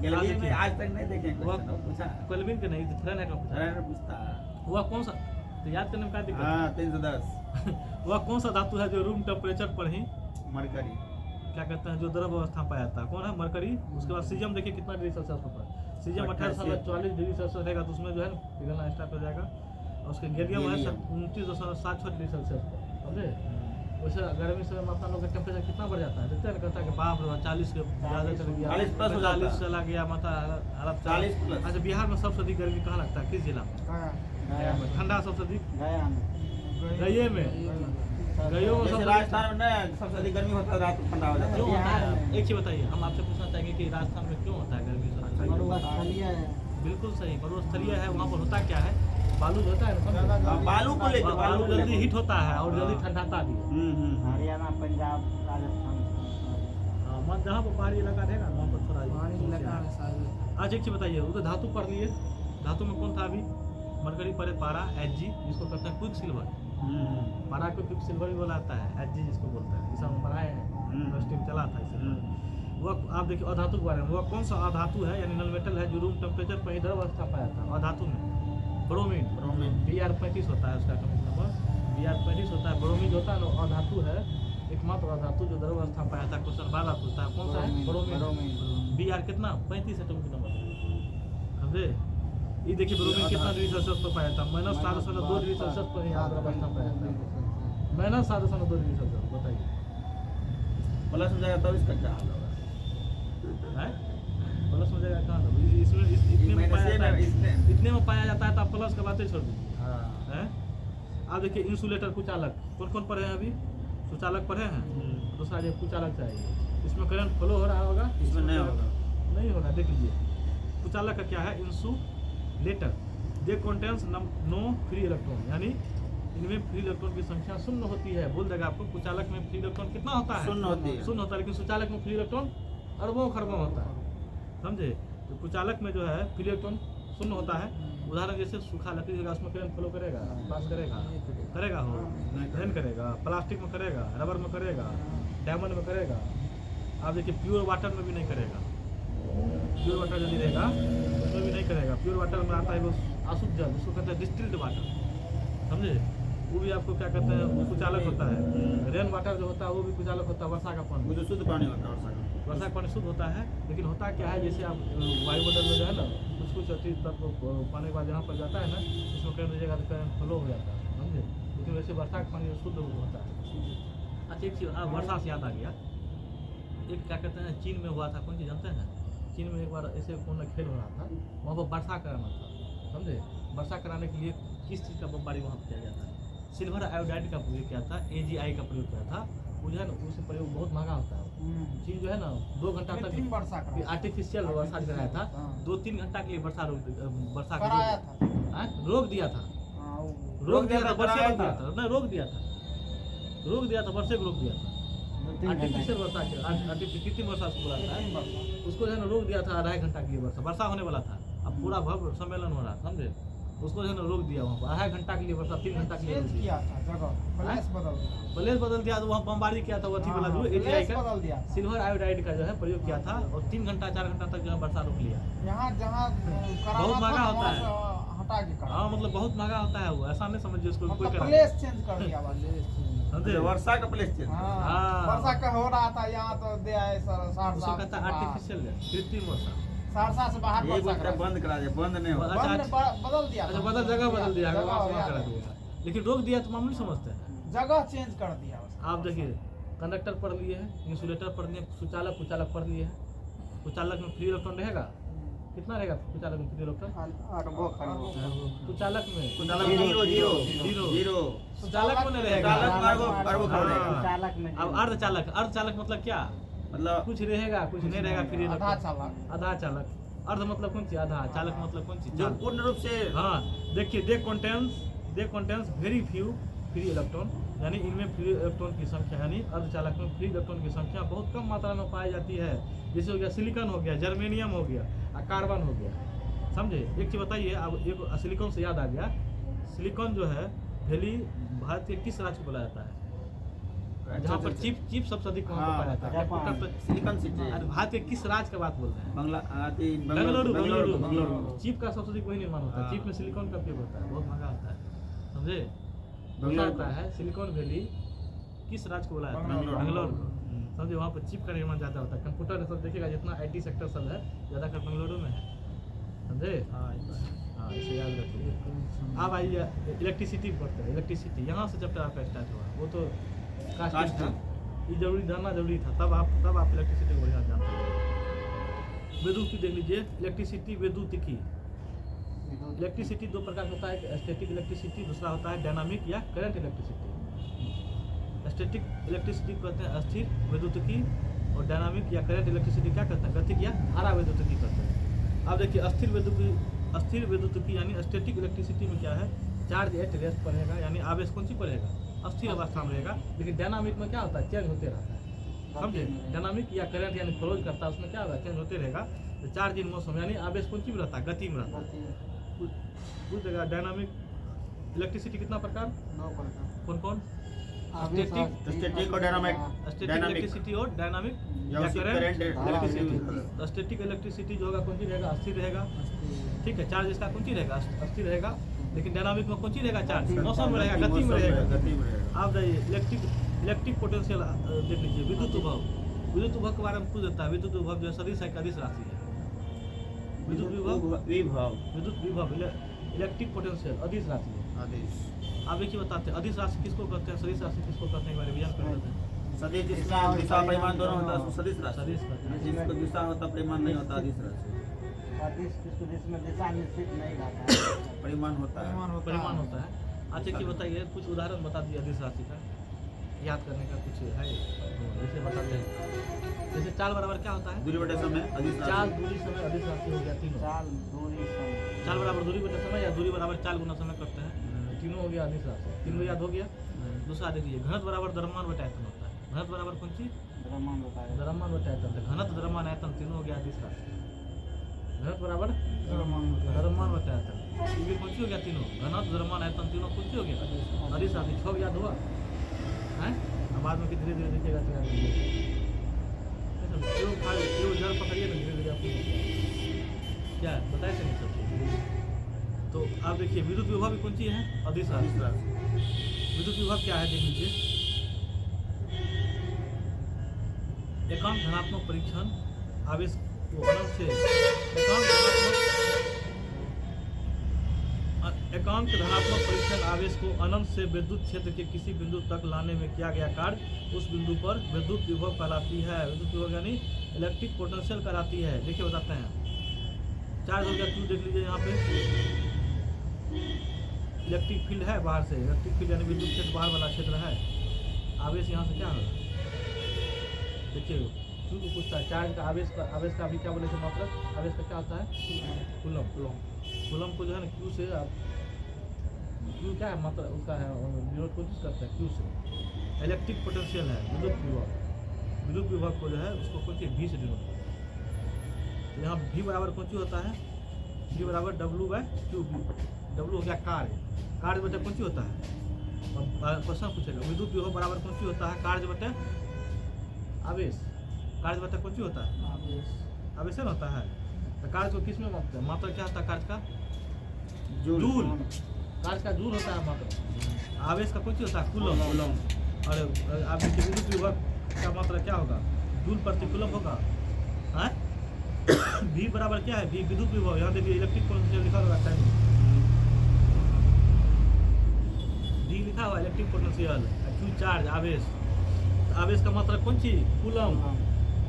गैलरी में आज तक नहीं देखे वो क्वेश्चन, वो पूछा क्वेलबिन के नहीं फ्रेंड का पूछा, अरे पूछता वह कौन सा, तो याद करने में क्या दिक्कत हाँ 310 है? वह कौन सा धातु है जो रूम टेम्परेचर पर ही मरकरी क्या कहते हैं जो द्रव अवस्था में पाया जाता है? कौन है? मरकरी। उसके बाद सीजियम देखिए कितना डिग्री सेल्सियस पर है, सीजियम 2844 डिग्री सेल्सियस रहेगा, तो उसमें जो है ना पिघलना स्टार्ट हो जाएगा। और उसके गैलियम है 29.76 डिग्री सेल्सियस पर, समझे? वैसे गर्मी से अपना लोग का टेम्परेचर कितना बढ़ जाता है, देखते हैं ना, कहता है कि बाप रे 40 के ज़्यादा चल गया, 40 प्लस हो जाता है। 40 चला गया, मतलब हालत 40 प्लस। अच्छा, बिहार में सबसे अधिक गर्मी कहाँ लगता है, किस जिला में? गया ठंडा सबसे अधिक गया में गये में, गयो में जैसे सबसे राजस्थान में ना सबसे अधिक गर्मी होता है, रात को ठंडा हो जाता क्यों है। होता बिहार है? में। एक चीज बताइए, हम आपसे पूछना चाहेंगे कि राजस्थान में क्यों होता है गर्मी? मरुस्थलीय है। बिल्कुल सही, मरुस्थलीय है, वहाँ पर होता क्या है, बालू होता है ना, समझे? हाँ, बालू को लेकर बालू को जल्दी लेकर। हिट होता है और जल्दी हाँ। ठंडाता भी है। हरियाणा, पंजाब, राजस्थान। मत जहाँ पर पहाड़ी इलाका रहेगा वहाँ पर थोड़ा पहाड़ी इलाका में शायद आज एक चीज बताइए, वो तो धातु पढ़ लिए, धातु में कौन था अभी? मरकरी परे पारा, Hg जिसको कहते हैं क्विक सिल्वर, पारा को क्विक सिल्वर भी बोला जाता है, Hg जिसको बोलते हैं, इसे हम पढ़ाए हैं, यूनिवर्सिटी में चला था इसे। वह आप देखिए अधातु के बारे में, वह कौन सा अधातु है यानी नॉन मेटल है जो रूम टेम्परेचर पर ही द्रव अवस्था पाया जाता है? अधातु में ब्रोमीन, ब्रोमीन। Br35 होता है उसका atomic नंबर, Br35 होता है। ब्रोमीन होता है ना, अधातु है, एकमात्र अधातु जो द्रव अवस्था में पाया जाता है। क्वेश्चन बार पूछता है कौन सा है? ब्रोमीन। Br कितना? 35 एटॉमिक नंबर, समझे? ये देखिए ब्रोमीन कितना डिग्री सेल्सियस पर पाया जाता है? -7.2 डिग्री सेल्सियस पर ही द्रव अवस्था में पाया जाता है। -7.2 डिग्री सेल्सियस, बताइए प्लस हो जाएगा तब इसका क्या हाल होगा? है? प्लस हो जाएगा कहाँ? इसमें इतने में पाया जाता है, इतने में पाया जाता है तो आप प्लस का बातें छोड़ दीजिए। हाँ हैं? आप देखिए इंसुलेटर, कुचालक, कौन कौन पढ़े हैं अभी? सुचालक पढ़े हैं, दूसरा जो कुचालक चाहिए, इसमें करंट फ्लो हो रहा होगा, इसमें नहीं होगा। नहीं होगा। देख लीजिए कुचालक का क्या है, इंसुलेटर, दे कंटेन्स नो फ्री इलेक्ट्रॉन, यानी इनमें फ्री इलेक्ट्रॉन की संख्या शून्य होती है। बोल देगा आपको कुचालक में फ्री इलेक्ट्रॉन कितना होता है? शून्य होती है। शून्य होता है, लेकिन सुचालक में फ्री इलेक्ट्रॉन अरबों खरबों होता है, समझे? तो कुचालक में जो है फ्री इलेक्ट्रॉन शून्य होता है। उदाहरण जैसे सूखा लकड़ी होगा, उसमें करंट फ्लो करेगा, पास करेगा हो, नहीं करेगा। प्लास्टिक में करेगा, रबर में करेगा, डायमंड में करेगा। आप देखिए प्योर वाटर में भी नहीं करेगा, प्योर वाटर यदि रहेगा उसमें भी नहीं करेगा। प्योर वाटर में आता है वो अशुद्ध जल, उसको कहते हैं डिस्टिल्ड वाटर, समझे? वो भी आपको क्या कहते हैं, वो कुचालक होता है। रेन वाटर जो होता है वो भी कुचालक होता है, वर्षा का पानी, वो तो शुद्ध पानी होता है वर्षा का। वर्षा का पानी शुद्ध होता है। लेकिन होता क्या है, जैसे आप वायुमंडल में जो है ना कुछ अति तत्व पानी के बाद जहाँ पर जाता है ना, उसमें करंट जगह तो करंट फ्लो हो जाता है, समझे? लेकिन वैसे वर्षा का पानी शुद्ध होता है। अच्छा एक चीज़ वर्षा से याद आ गया, एक क्या कहते हैं चीन में हुआ था, कौन चीज़ जानते हैं? चीन में एक बार ऐसे कौन खेल हो रहा था, वहाँ पर वर्षा कराना था, समझे? वर्षा कराने के लिए किस चीज़ का बमबारी वहाँ पर किया गया था? सिल्वर आयोडाइड का प्रयोग किया था, AgI का प्रयोग किया था। वो जो है ना उससे प्रयोग बहुत महंगा होता है। चीज जो है ना 2 घंटा कृत्रिम वर्षा तक कराया। आर्टिफिशियल वर्षा कराया था, हाँ। 2-3 घंटा के लिए वर्षा कराया था। रोक दिया था, हाँ, वो रोक दिया था, वर्षा कराया रोक दिया था। था, नहीं रोक दिया था, वर्षे को रोक दिया था। आर्टिफिशियल वर्षा कृत्रिम वर्षा उसको बोला था, कृत्रिम वर्षा। उसको जो है ना रोक दिया था 2.5 घंटा के लिए। वर्षा होने वाला था, अब पूरा भव्य सम्मेलन हो रहा, समझे? उसको जो है ना रोक दिया वहाँ पर 2.5 घंटा के लिए, वर्षा 3 घंटा के लिए रोक चेंज दिया। किया था जगह, प्लेस बदल दिया। प्लेस बदल दिया तो वहाँ बमबारी किया था, वो अथी वाला जो AgI प्लेस का बदल दिया। सिल्वर आयोडाइड का जो है प्रयोग किया था, और 3 घंटा 4 घंटा तक जो है वर्षा रोक लिया। यहाँ जहाँ कराना बहुत महंगा था, होता वहाँ है। से हटा के करा। हाँ मतलब बहुत महंगा होता है वो, ऐसा नहीं समझिए उसको कोई मतलब करा। प्लेस चेंज कर दिया बस। समझे? वर्षा का प्लेस चेंज। हाँ, हाँ। वर्षा का हो रहा था यहाँ तो दे आए उसको कहता है आर्टिफिशियल कृत्रिम वर्षा। सहरसा से बाहर ये वर्षा बोलते करा हैं बंद करा दिया, बंद नहीं होगा। बदल दिया अच्छा था। बदल जगह बदल दिया, जगह वहाँ याद करा है। दिया, लेकिन रोक दिया तो मामूली समझते हैं। जगह चेंज कर दिया बस। आप देखिए कंडक्टर पढ़ लिए हैं, इंसुलेटर पढ़ लिए, सुचालक कुचालक पढ़ लिए हैं। कुचालक में फ्री इलेक्ट्रॉन रहेगा, कितना रहेगा कुचालक में फ्री इलेक्ट्रॉन? कुचालक में जीरो। सुचालक में नहीं रहेगा। चालक अरबों खो रहेगा। चालक में अब अर्धचालक मतलब क्या? मतलब कुछ रहेगा कुछ नहीं रहेगा, फ्री आधा इलेक्ट्रॉन। चालक। आधा चालक, अर्ध मतलब कौन चीज, आधा, चालक मतलब कौन चीज? जो चालक। पूर्ण रूप से हाँ देखिए they contains very few free electron, यानी इनमें फ्री इलेक्ट्रॉन की संख्या, यानी अर्धचालक में फ्री इलेक्ट्रॉन की संख्या बहुत कम मात्रा में पाई जाती है। जैसे हो गया सिलिकॉन हो गया, जर्मेनियम हो गया और कार्बन हो गया, समझे? एक चीज बताइए, अब एक सिलिकॉन से याद आ गया, सिलिकॉन जो है वैली भारत के किस राज्य को बोला जाता है जहाँ पर चिप सबसे अधिक वहाँ पर पाया जाता है? जापान। कैपिटल पे- सिलिकॉन सिटी अरे भारत के किस राज्य का बात बोल रहे हैं? बेंगलुरु बेंगलुरु। चिप का सबसे अधिक वही निर्माण होता है। चिप में सिलिकॉन का उपयोग होता है, बहुत महंगा होता है, समझे? दूसरा होता है सिलिकॉन वैली किस राज्य को बोला जाता है? बेंगलुरु। बेंगलुरु। समझे, वहाँ पर चिप का निर्माण ज़्यादा होता है। कंप्यूटर सब देखिएगा जितना IT सेक्टर सब है ज़्यादातर बेंगलुरु में है, समझे? हाँ, इसे याद रखिए। अब आइए इलेक्ट्रिसिटी पढ़ते हैं। इलेक्ट्रिसिटी यहाँ से चैप्टर आपका स्टार्ट हुआ, वो तो कास्ट था, ये जरूरी जानना जरूरी था, तब आप इलेक्ट्रिसिटी को बढ़िया जानते हैं। विद्युत देख लीजिए, इलेक्ट्रिसिटी विद्युतिकी। इलेक्ट्रिसिटी दो प्रकार का होता है, एक स्टैटिक इलेक्ट्रिसिटी, दूसरा होता है डायनामिक या करंट इलेक्ट्रिसिटी। स्टैटिक इलेक्ट्रिसिटी कहते हैं अस्थिर विद्युतिकी, और डायनामिक या करंट इलेक्ट्रिसिटी क्या कहते हैं? गतिक या धारा विद्युतिकी कहते हैं। अब देखिए अस्थिर विद्युतिकी यानी स्टैटिक इलेक्ट्रिसिटी में क्या है? चार्ज एट रेस्ट पर रहेगा, यानी आवेश कौन सी पर रहेगा? अस्थिर अवस्था में रहेगा। लेकिन डायनामिक में क्या होता है? चेंज होते रहता है, समझे? डायनामिक या करंट यानी फ्लोज करता है, उसमें क्या होगा? चेंज होते रहेगा। तो चार्ज इन मोशन यानी आवेश कौन सी में रहता है? गति में रहता है। कुछ जगह डायनामिक इलेक्ट्रिसिटी कितना प्रकार? 9 प्रकार। कौन कौन? स्टैटिक और डायनामिक। Static dynamic. इलेक्ट्रिसिटी और डायनामिक या या उसी करंट करंट इलेक्ट्रिसिटी। इलेक्ट्रिसिटी। तो स्टैटिक इलेक्ट्रिसिटी जो होगा कौन सी रहेगा? अस्थिर रहेगा, ठीक है। चार्ज इसका कौन सी रहेगा? अस्थिर रहेगा। लेकिन डायनामिक में कौन सी रहेगा? चार्ज मोशन में रहेगा, गति में रहेगा। गति में रहेगा। आप जाइए इलेक्ट्रिक पोटेंशियल देख लीजिए। विद्युत विभव के बारे में पूछ देता है। विद्युत विभव जो है सदिश है, अदिश राशि है। विद्युत विभव इलेक्ट्रिक पोटेंशियल अदिश राशि है। आदेश आप देखिए बताते हैं अदिश राशि किसको कहते हैं, सदिश राशि किसको कहते हैं, रिवीजन कर लेते हैं। सदिश जिसमें दिशा परिमाण दोनों होता है उसको सदिश राशि। सदिश कहते हैं। जिसको दिशा होता परिमाण नहीं होता आदिश राशि। जिसमें दिशा निश्चित नहीं रहता है। परिमाण होता है। परिमाण होता है। अच्छा कि बताइए, कुछ उदाहरण बता दिए अदिश राशि का, याद करने का कुछ है? जैसे बताते हैं, जैसे चाल बराबर क्या होता है? दूरी बटे समय अदिश चाल राशि। दूरी समय अदिश राशि हो गया तीनों। चाल दूरी समय। चाल बराबर दूरी बटे समय या दूरी बराबर चाल गुना समय करते हैं, तीनों हो गया अदिश राशि। तीनों याद हो गया। दूसरा देखिए घनत्व बराबर द्रव्यमान बटे आयतन होता है। घनत्व बराबर कौन सी? ब्रह्मांड बताया। द्रव्यमान बटे आयतन। तो घनत्व द्रव्यमान आयतन तीनों हो गया अदिश राशि। घनत्व बराबर द्रव्यमान बटे आयतन, ये भी कौन सी हो गया? तीनों। घनत्व द्रव्यमान आयतन तीनों कौन सी हो गया? अदिश राशि। 6 याद हुआ है? अब बाद में कि धीरे धीरे देखिएगा तो याद होगा। जड़ पकड़िए ना धीरे धीरे आपको क्या बताए थे नहीं सब चीज़। तो आप देखिए विद्युत विभव भी कौन सी है? अदिश राशि। आदिश राशि। विद्युत विभव क्या है देख लीजिए। एकांक धनात्मक परीक्षण आवेश को अनंत से एकांक धनात्मक परीक्षण आवेश को अनंत से विद्युत क्षेत्र के किसी बिंदु तक लाने में किया गया कार्य उस बिंदु पर विद्युत विभव कहलाती है। विद्युत विभव यानी इलेक्ट्रिक पोटेंशियल कहलाती है। देखिए बताते हैं। चार्ज हो गया Q, देख लीजिए यहाँ पे इलेक्ट्रिक फील्ड है बाहर से। इलेक्ट्रिक फील्ड यानी विद्युत क्षेत्र बाहर वाला क्षेत्र है। आवेश यहाँ से क्या होगा? देखिए Q को पूछता है चार्ज का आवेश का अभी क्या बोले थे मात्रक? आवेश का क्या होता है? कूलम को जो है ना Q से आप Q क्या है मतलब उसका है विरोध को करता है Q से। इलेक्ट्रिक पोटेंशियल है विद्युत विभव को जो है उसको कौन सी V से डिनोट करता है। तो यहाँ V बराबर कौन सी होता है? V बराबर W/Q। W हो गया कार्य बटे कौन सी होता है? अब क्वेश्चन पूछेगा विद्युत विभव बराबर कौन सी होता है? कार्य बटे आवेश। कार्य बटे कौन सी होता है? आवेश ना होता है। तो कार्य को किस में मापते हैं? मात्रा क्या होता है कार्य का? जूल। कार्य का जूल होता है मात्रा। आवेश का कौन सी होता है? कूलम। और आप देखिए विद्युत विभव का मात्रा क्या होगा? जूल प्रति कूलम होगा। V बराबर क्या है? V विद्युत विभव। यहाँ देखिए इलेक्ट्रिक पोटेंशियल लिखा होगा टाइम D लिखा हुआ इलेक्ट्रिक पोटेंशियल। Q चार्ज आवेश। आवेश का मात्रा कौन सी? कूलम।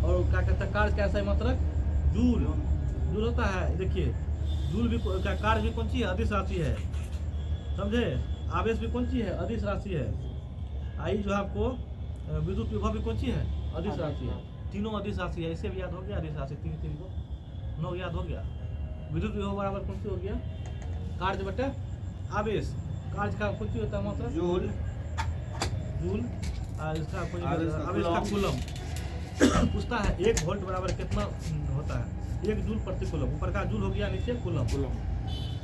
और क्या कहता है कार्य कैसा है मात्रक? जूल होता है। देखिए जूल भी क्या कार्य भी कौन सी है? अदिश राशि है, समझे? आवेश भी कौन सी है? अदिश राशि है। आई जो आपको विद्युत विभव भी कौन सी है? अदिश राशि है। तीनों अदिश राशि है। इसे भी याद हो गया अदिश राशि। तीन को 9 याद हो गया। विद्युत विभव बराबर कौन सी हो गया? कार्य बटे आवेश। कार्य का कौन सी होता है मात्रा? जूल। इसका आवेश का कूलम। पूछता है 1 वोल्ट बराबर कितना होता है? 1 जूल प्रति कूलम। ऊपर का जूल हो गया, नीचे कूलम।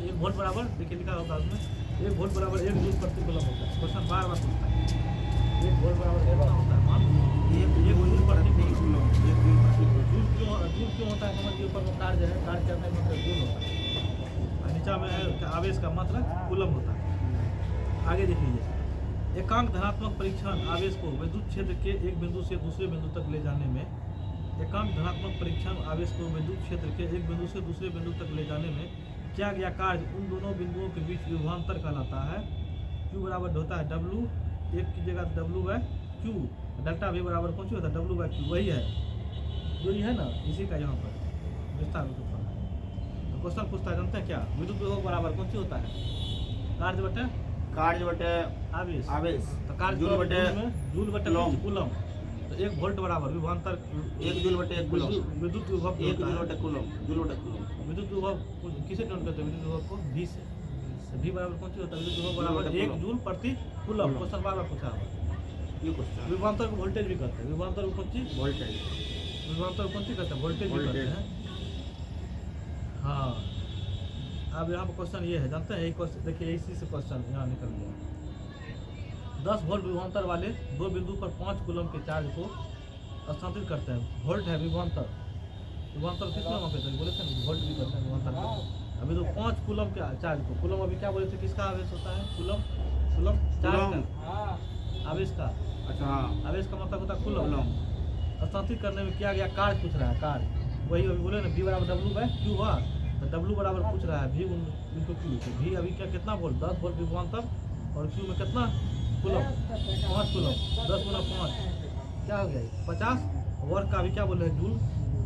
1 वोल्ट बराबर देखिए लिखा होगा उसमें 1 वोल्ट बराबर 1 जूल प्रति कूलम होता है। क्वेश्चन बार बार पूछता है 1 वोल्ट बराबर कितना होता है? मान एक जूल प्रति कूलम, एक जूल प्रति कूलम। जूल क्यों होता है? समझिए ऊपर में चार्ज है, चार्ज करने का मतलब जूल होता है और नीचा में है आवेश का मतलब कूलम होता है। आगे देख लीजिए, एकांक धनात्मक परीक्षण आवेश को विद्युत क्षेत्र के एक बिंदु से दूसरे बिंदु तक ले जाने में, एकांक धनात्मक परीक्षण आवेश को विद्युत क्षेत्र के एक बिंदु से दूसरे बिंदु तक ले जाने में किया गया कार्य उन दोनों बिंदुओं के बीच विभवांतर कहलाता है। Q बराबर होता है W, एक की जगह W/Q, डेल्टा V बराबर कौन सी होता है? W/Q, वही है जो ये है ना, इसी का यहाँ पर विस्तार होता है। तो क्वेश्चन पूछता है, जानते हैं क्या? विद्युत विभव बराबर कौन सी होता है? कार्य बटे आवेश। तो कार्य जूल बटे जूल बटे कूलम। कूलम। तो 1 वोल्ट बराबर विभवांतर 1 जूल बटे 1 कूलम, विद्युत विभव 1 जूल बटे कूलम, जूल बटे कूलम। विद्युत विभव किसे डिनोट करते हैं? विद्युत विभव को V से। तो V बराबर कौन सी होता है? विद्युत विभव बराबर 1 जूल प्रति कूलम। क्वेश्चन बार बार पूछा हुआ। ये क्वेश्चन विभवांतर को वोल्टेज भी कहते हैं। विभवांतर को कौन सी? वोल्टेज। विभवांतर को कौन सी कहते हैं? वोल्टेज भी कहते हैं। हाँ, अब यहाँ पर क्वेश्चन ये है, जानते हैं? यही क्वेश्चन देखिए, इसी से क्वेश्चन यहाँ निकल गया। 10 वोल्ट विभवांतर वाले दो बिंदु पर 5 कूलम के चार्ज को स्थानांतरित करते हैं। वोल्ट है विभवांतर। विभवांतर किसमें वहाँ पे थे? बोले थे ना, वोल्ट भी करते हैं विभवांतर को। अभी तो 5 कूलम के चार्ज को, कूलम अभी क्या बोले थे? किसका आवेश होता है? कूलम चार्ज का, आवेश का। अच्छा हाँ, आवेश का मतलब होता है कूलम। कूलम। स्थानांतरित करने में किया गया कार्य पूछ रहा है। कार्य वही अभी बोले ना, V बराबर W/Q हुआ। तो W बराबर पूछ रहा है V इंटू Q। तो V अभी क्या कितना वोल्ट? 10 वोल्ट विभवांतर और Q में कितना कूलम? 5 कूलम। 10 गुना 5 क्या हो गया? 50। वर्क का भी क्या बोल रहे हैं? जूल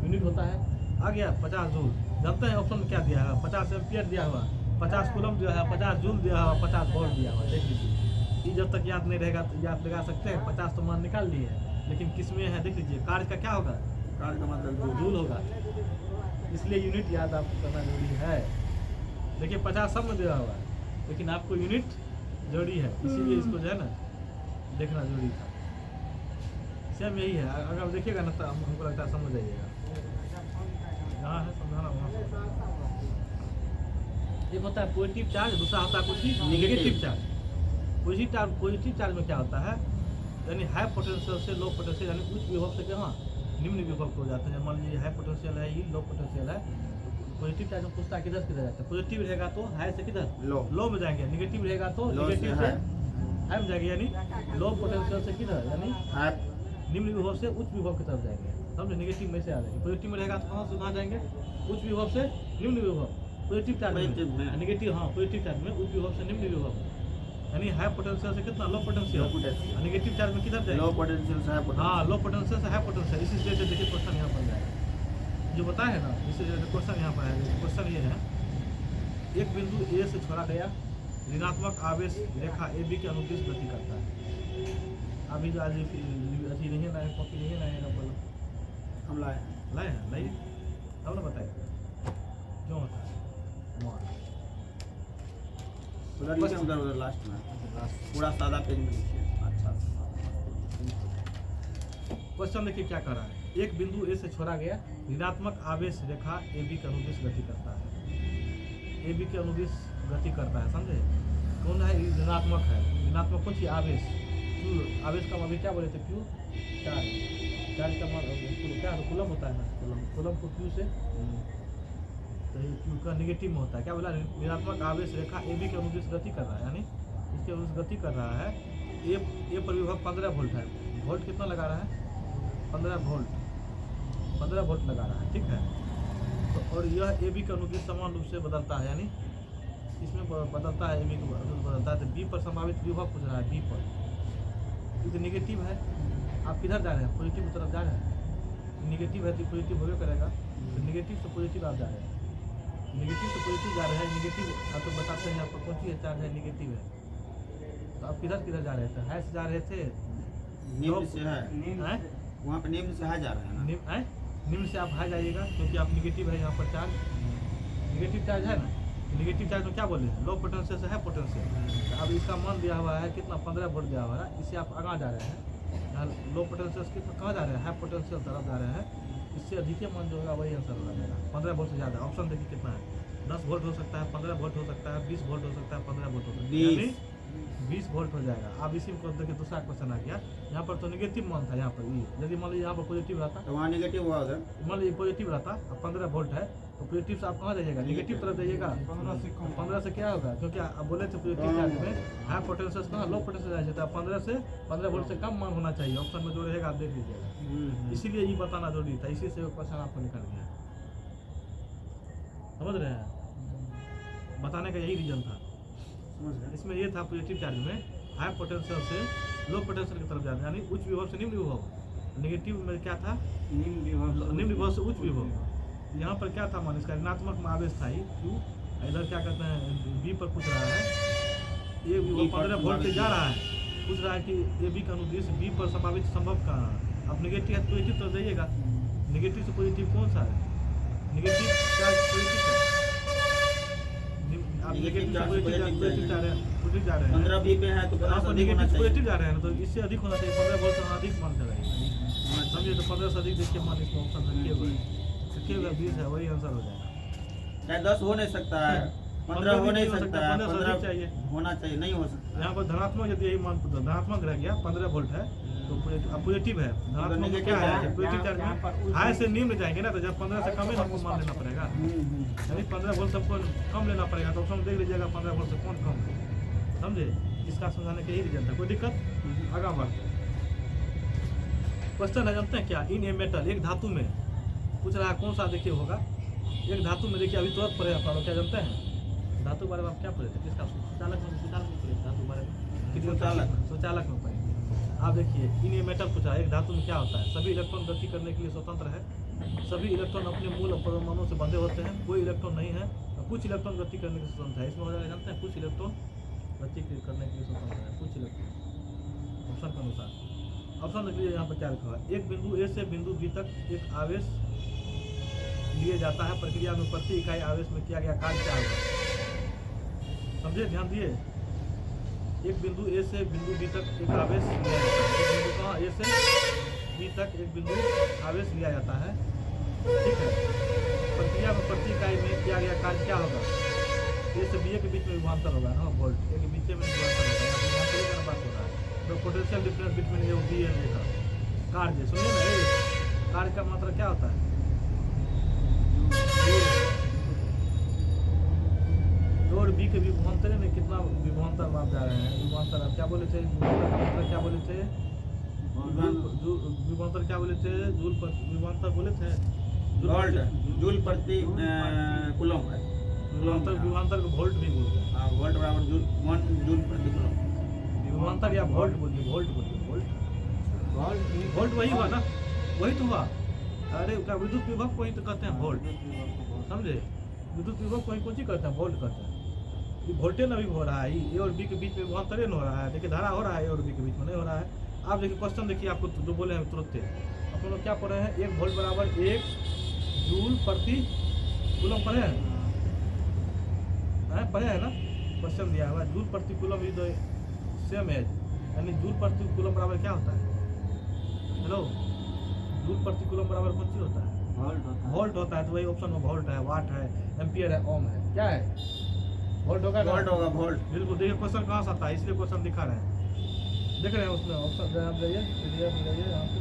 यूनिट होता है। आ गया 50 जूल। जानते हैं ऑप्शन में क्या दिया है? 50 एम्पियर दिया हुआ, 50 कूलम दिया है, 50 जूल दिया हुआ, 50 वोल्ट दिया हुआ। देख लीजिए, ये जब तक याद नहीं रहेगा तो याद लगा सकते हैं। 50 तो मान निकाल लिए हैं, लेकिन किस में है देख लीजिए। कार्य का क्या होगा? कार्य का मतलब जूल। जूल होगा, इसलिए यूनिट याद आपको करना जरूरी है। देखिए 50 सब में दिया हुआ है, लेकिन आपको यूनिट जरूरी है, इसीलिए इसको जो है ना देखना जरूरी था। सेम यही है, अगर आप देखिएगा ना तो हमको लगता है समझ जाइएगा। जहाँ है समझाना वहाँ से। एक होता है पॉजिटिव चार्ज, दूसरा होता है कुछ नेगेटिव चार्ज। पॉजिटिव चार्ज में क्या होता है? यानी हाई पोटेंशियल से लो पोटेंशियल, यानी उच्च विभव से कहाँ निम्न विभव को जाते हैं। मान लीजिए हाई पोटेंशियल है, ये लो पोटेंशियल है। पॉजिटिव चार्ज में पूछता है किधर किधर जाता है। पॉजिटिव रहेगा तो हाई से किधर? लो में जाएंगे। नेगेटिव रहेगा तो नेगेटिव से हाई में जाएंगे। यानी लो पोटेंशियल से किधर? यानी निम्न विभव से उच्च विभव की तरफ जाएंगे। समझे? नेगेटिव में से आ जाएंगे। पॉजिटिव में रहेगा तो कहाँ जाएंगे? उच्च विभव से निम्न विभव। पॉजिटिव चार्ज में नेगेटिव, हाँ पॉजिटिव चार्ज में उच्च विभव से निम्न विभव, यानी हाई पोटेंशियल से कितना? Low potential. नेगेटिव चार्ज में किधर जाएगा? लो पोटेंशियल से हाई पोटेंशियल। हाँ, लो पोटेंशियल से हाई पोटेंशियल। इसी वजह से देखिए क्वेश्चन यहाँ पर जाएगा जो बताया है ना, इसी वजह से क्वेश्चन यहाँ पर है। क्वेश्चन ये है, एक बिंदु A से छोड़ा गया ऋणात्मक आवेश रेखा AB के अनुदिश गति करता है। अभी जो आज अथी नहीं लाए, कॉपी नहीं लाए ना, बोलो हम लाए हैं लाइए, अब ना बताइए क्यों होता है। उधर लिखे, उधर लास्ट में पूरा सादा पेज में लिखिए। अच्छा, क्वेश्चन देखिए क्या कर रहा है। एक बिंदु A से छोड़ा गया ऋणात्मक आवेश रेखा AB के अनुदिश गति करता है। AB के अनुदिश गति करता है, समझे? कौन है? ऋणात्मक है। ऋणात्मक कुछ आवेश, आवेश का अभी क्या बोले थे? Q charge. चार्ज का क्या कूलम होता है ना, कूलम को Q से, तो ये Q का नेगेटिव में होता है। क्या बोला? ऋणात्मक आवेश रेखा AB के अनुदिश गति कर रहा है, यानी इसके अनुदिश गति कर रहा है। A पर विभव 15 वोल्ट है। वोल्ट कितना लगा रहा है? 15 वोल्ट लगा रहा है, ठीक है। तो और यह AB के अनुदिश समान रूप से बदलता है, यानी इसमें बदलता है, AB को बदलता है। तो B पर संभावित विभव पूछ रहा है। B पर क्योंकि नेगेटिव है, आप किधर जा रहे हैं? पॉजिटिव की तरफ जा रहे हैं। नेगेटिव है तो पॉजिटिव होबे करेगा, तो नेगेटिव से पॉजिटिव आप जा रहे हैं। नेगेटिव से पॉजिटिव जा रहे हैं। नेगेटिव आप तो बताते हैं आपको कौन सी है? चार्ज है, नेगेटिव है। तो आप किधर किधर जा रहे थे? हाई से जा रहे थे, निम्न से है, वहाँ पे निम्न से हाई जा रहे हैं ना। निम्न से आप हाई जाइएगा, क्योंकि आप नेगेटिव है यहाँ पर चार्ज, नेगेटिव चार्ज है ना। नेगेटिव चार्ज में क्या बोले? लो पोटेंशियल से हाई पोटेंशियल। अब इसका मान दिया हुआ है कितना? 15 वोल्ट दिया हुआ है। इससे आप आगे जा रहे हैं, यहाँ लो पोटेंशियल से कितना कहाँ जा रहे हैं? हाई पोटेंशियल तरफ जा रहे हैं। इससे इससे अधिक मान जो होगा वही आंसर होगा मेरा। 15 वोल्ट से ज़्यादा। ऑप्शन देखिए कितना है, 10 वोल्ट हो सकता है, 15 वोल्ट हो सकता है, 20 वोल्ट हो सकता है, 15 वोल्ट हो सकता है, 20 यानी 20 वोल्ट हो जाएगा। अब इसी को देखिए दूसरा क्वेश्चन आ गया, यहाँ पर तो नेगेटिव मान था, यहाँ पर ये यदि मान लीजिए यहाँ पर पॉजिटिव रहता, तो वहाँ नेगेटिव हुआ उधर। मान लीजिए पॉजिटिव रहता, अब 15 वोल्ट है तो पॉजिटिव से आप कहाँ जाइएगा, नेगेटिव तरफ जाइएगा। 15 से कम। 15 से क्या होगा, क्योंकि आप बोले थे पॉजिटिव चार्ज में हाई पोटेंशियल कहाँ लो पोटेंशियल जाता है, 15 वोल्ट से कम मान होना चाहिए। ऑप्शन में जो रहेगा आप देख लीजिएगा, इसीलिए ये बताना जरूरी था, इसी से क्वेश्चन आपको निकल गया। समझ रहे हैं, बताने का यही रीजन था। समझ गए। इसमें ये था पॉजिटिव चार्ज में हाई पोटेंशियल से लो पोटेंशियल की तरफ जाना, यानी उच्च विभव से निम्न विभव। नेगेटिव में क्या था, निम्न विभव से उच्च विभव। यहाँ पर क्या था मान, इसका ऋणात्मक में आवेश था ही क्यू, इधर क्या कहते हैं बी पर पूछ रहा है, ये विभव 15 वोल्ट से जा रहा है, पूछ रहा है कि ए बी का अनुदिश बी पर संभावित संभव कहाँ है। अब नेगेटिव है पॉजिटिव तरफ जाइएगा, नेगेटिव से पॉजिटिव कौन सा है, नेगेटिव चार्ज पॉजिटिव है, आप नेगेटिव से पॉजिटिव जा रहे हैं, पॉजिटिव जा रहे हैं, 15 बी पे है तो 15 से अधिक होना नेगेटिव चाहिए। पॉजिटिव जा रहे हैं तो इससे अधिक होना चाहिए, 15 वोल्ट से अधिक मान चलाइए, समझिए। तो 15 से अधिक देखिए मान, इसमें ऑप्शन रखिए हुए 20 है, वही आंसर हो जाएगा। चाहे 10 हो नहीं सकता है, 15 हो नहीं सकता है, 15 से अधिक चाहिए। होना चाहिए, नहीं हो सकता। यहाँ पर धनात्मक यदि यही मान धनात्मक रह गया, 15 वोल्ट है तो पॉजिटिव है, धनात्मक में क्या है पॉजिटिव चार्ज में हाई से निम्न जाएंगे ना, तो जब 15 से कम ही हमको मान लेना पड़ेगा, यानी 15 वोल्ट सबको कम लेना पड़ेगा। तो ऑप्शन देख लीजिएगा 15 वोल्ट से कौन कम है, समझे। इसका समझाने का यही रीजन था, कोई दिक्कत आगा बढ़ते। क्वेश्चन है जानते हैं क्या, इन ए मेटल, एक धातु में पूछ रहा है कौन सा देखिए होगा, एक धातु में देखिए अभी तुरंत पढ़े आप लोग, क्या जानते हैं धातु के बारे में आप क्या पढ़े थे, किसका सुचालक में पढ़े धातु के बारे में, सुचालक में पढ़े। आप देखिए इन ए मेटल पूछा, एक धातु में क्या होता है, सभी इलेक्ट्रॉन गति करने के लिए स्वतंत्र है, सभी इलेक्ट्रॉन अपने मूल परमाणु से बंधे होते हैं, कोई इलेक्ट्रॉन नहीं है, कुछ इलेक्ट्रॉन गति करने के लिए स्वतंत्र है। इसमें हो जाएगा जानते हैं, कुछ इलेक्ट्रॉन गति करने के लिए स्वतंत्र है, कुछ इलेक्ट्रॉन ऑप्शन के अनुसार। ऑप्शन देखिए यहाँ पर क्या लिखा हुआ है, एक बिंदु ए से बिंदु बी तक एक आवेश लिए जाता है, प्रक्रिया में प्रति इकाई आवेश में किया गया कार्य क्या होगा, समझे, ध्यान दिए। एक बिंदु ए से बिंदु बी तक एक आवेश लिया जाता है, एक बिंदु कहाँ ए से बी तक एक बिंदु आवेश लिया जाता है, ठीक है। प्रक्रिया में प्रति इकाई में किया गया कार्य क्या होगा, ए से बी के बीच में विभवांतर होगा ना, वोल्ट ए के बीच में विभवांतर होगा, यहाँ पर बात हो रहा है। तो पोटेंशियल डिफरेंस बिटवीन ए और बी एंड ए का कार्य, सुनिए ना, ए कार्य का मात्रा क्या होता है, और बी के विभवांतर में कितना विभवांतर माप जा रहे हैं, विभवांतर आप क्या बोले थे, विभवांतर क्या बोले थे, विभवांतर क्या बोले थे, जूल विभवांतर बोले थे, जूल प्रति कूलम है, विभवांतर को वोल्ट भी बोलते हैं, हाँ, वोल्ट बराबर जूल 1 जूल प्रति कूलम। विभवांतर या वोल्ट बोलिए, वोल्ट बोलिए, वोल्ट वही हुआ ना, वही तो हुआ। अरे क्या विद्युत विभव को ही तो कहते हैं वोल्ट, समझे, विद्युत विभव को ही कुछ ही कहते हैं वोल्ट कहते हैं। ये वोल्टेज अभी हो रहा है, ए और बी के बीच में विभवांतर हो रहा है, देखिए धारा हो रहा है, ए और बी के बीच में नहीं हो रहा है। आप देखिए क्वेश्चन देखिए, आपको जो बोले हैं तुरंत अपन लोग क्या पढ़ रहे हैं, 1 वोल्ट बराबर 1 जूल प्रति कूलम पढ़े हैं, पढ़े हैं ना, क्वेश्चन दिया हुआ जूल प्रति कूलम इज सेम एज, यानी जूल प्रति कूलम बराबर क्या होता है, हेलो, जूल प्रति कूलम बराबर कौन चीज होता है, वोल्ट होता है। तो वही ऑप्शन में वोल्ट है, वाट है, एम्पियर है, ओम है, क्या है, वोल्ट होगा, वोल्ट होगा, वोल्ट। बिल्कुल। देखिए क्वेश्चन कहाँ से आता है, इसलिए क्वेश्चन दिखा रहे हैं, देख रहे हैं उसमें ऑप्शन, आप जाइए यहाँ पे,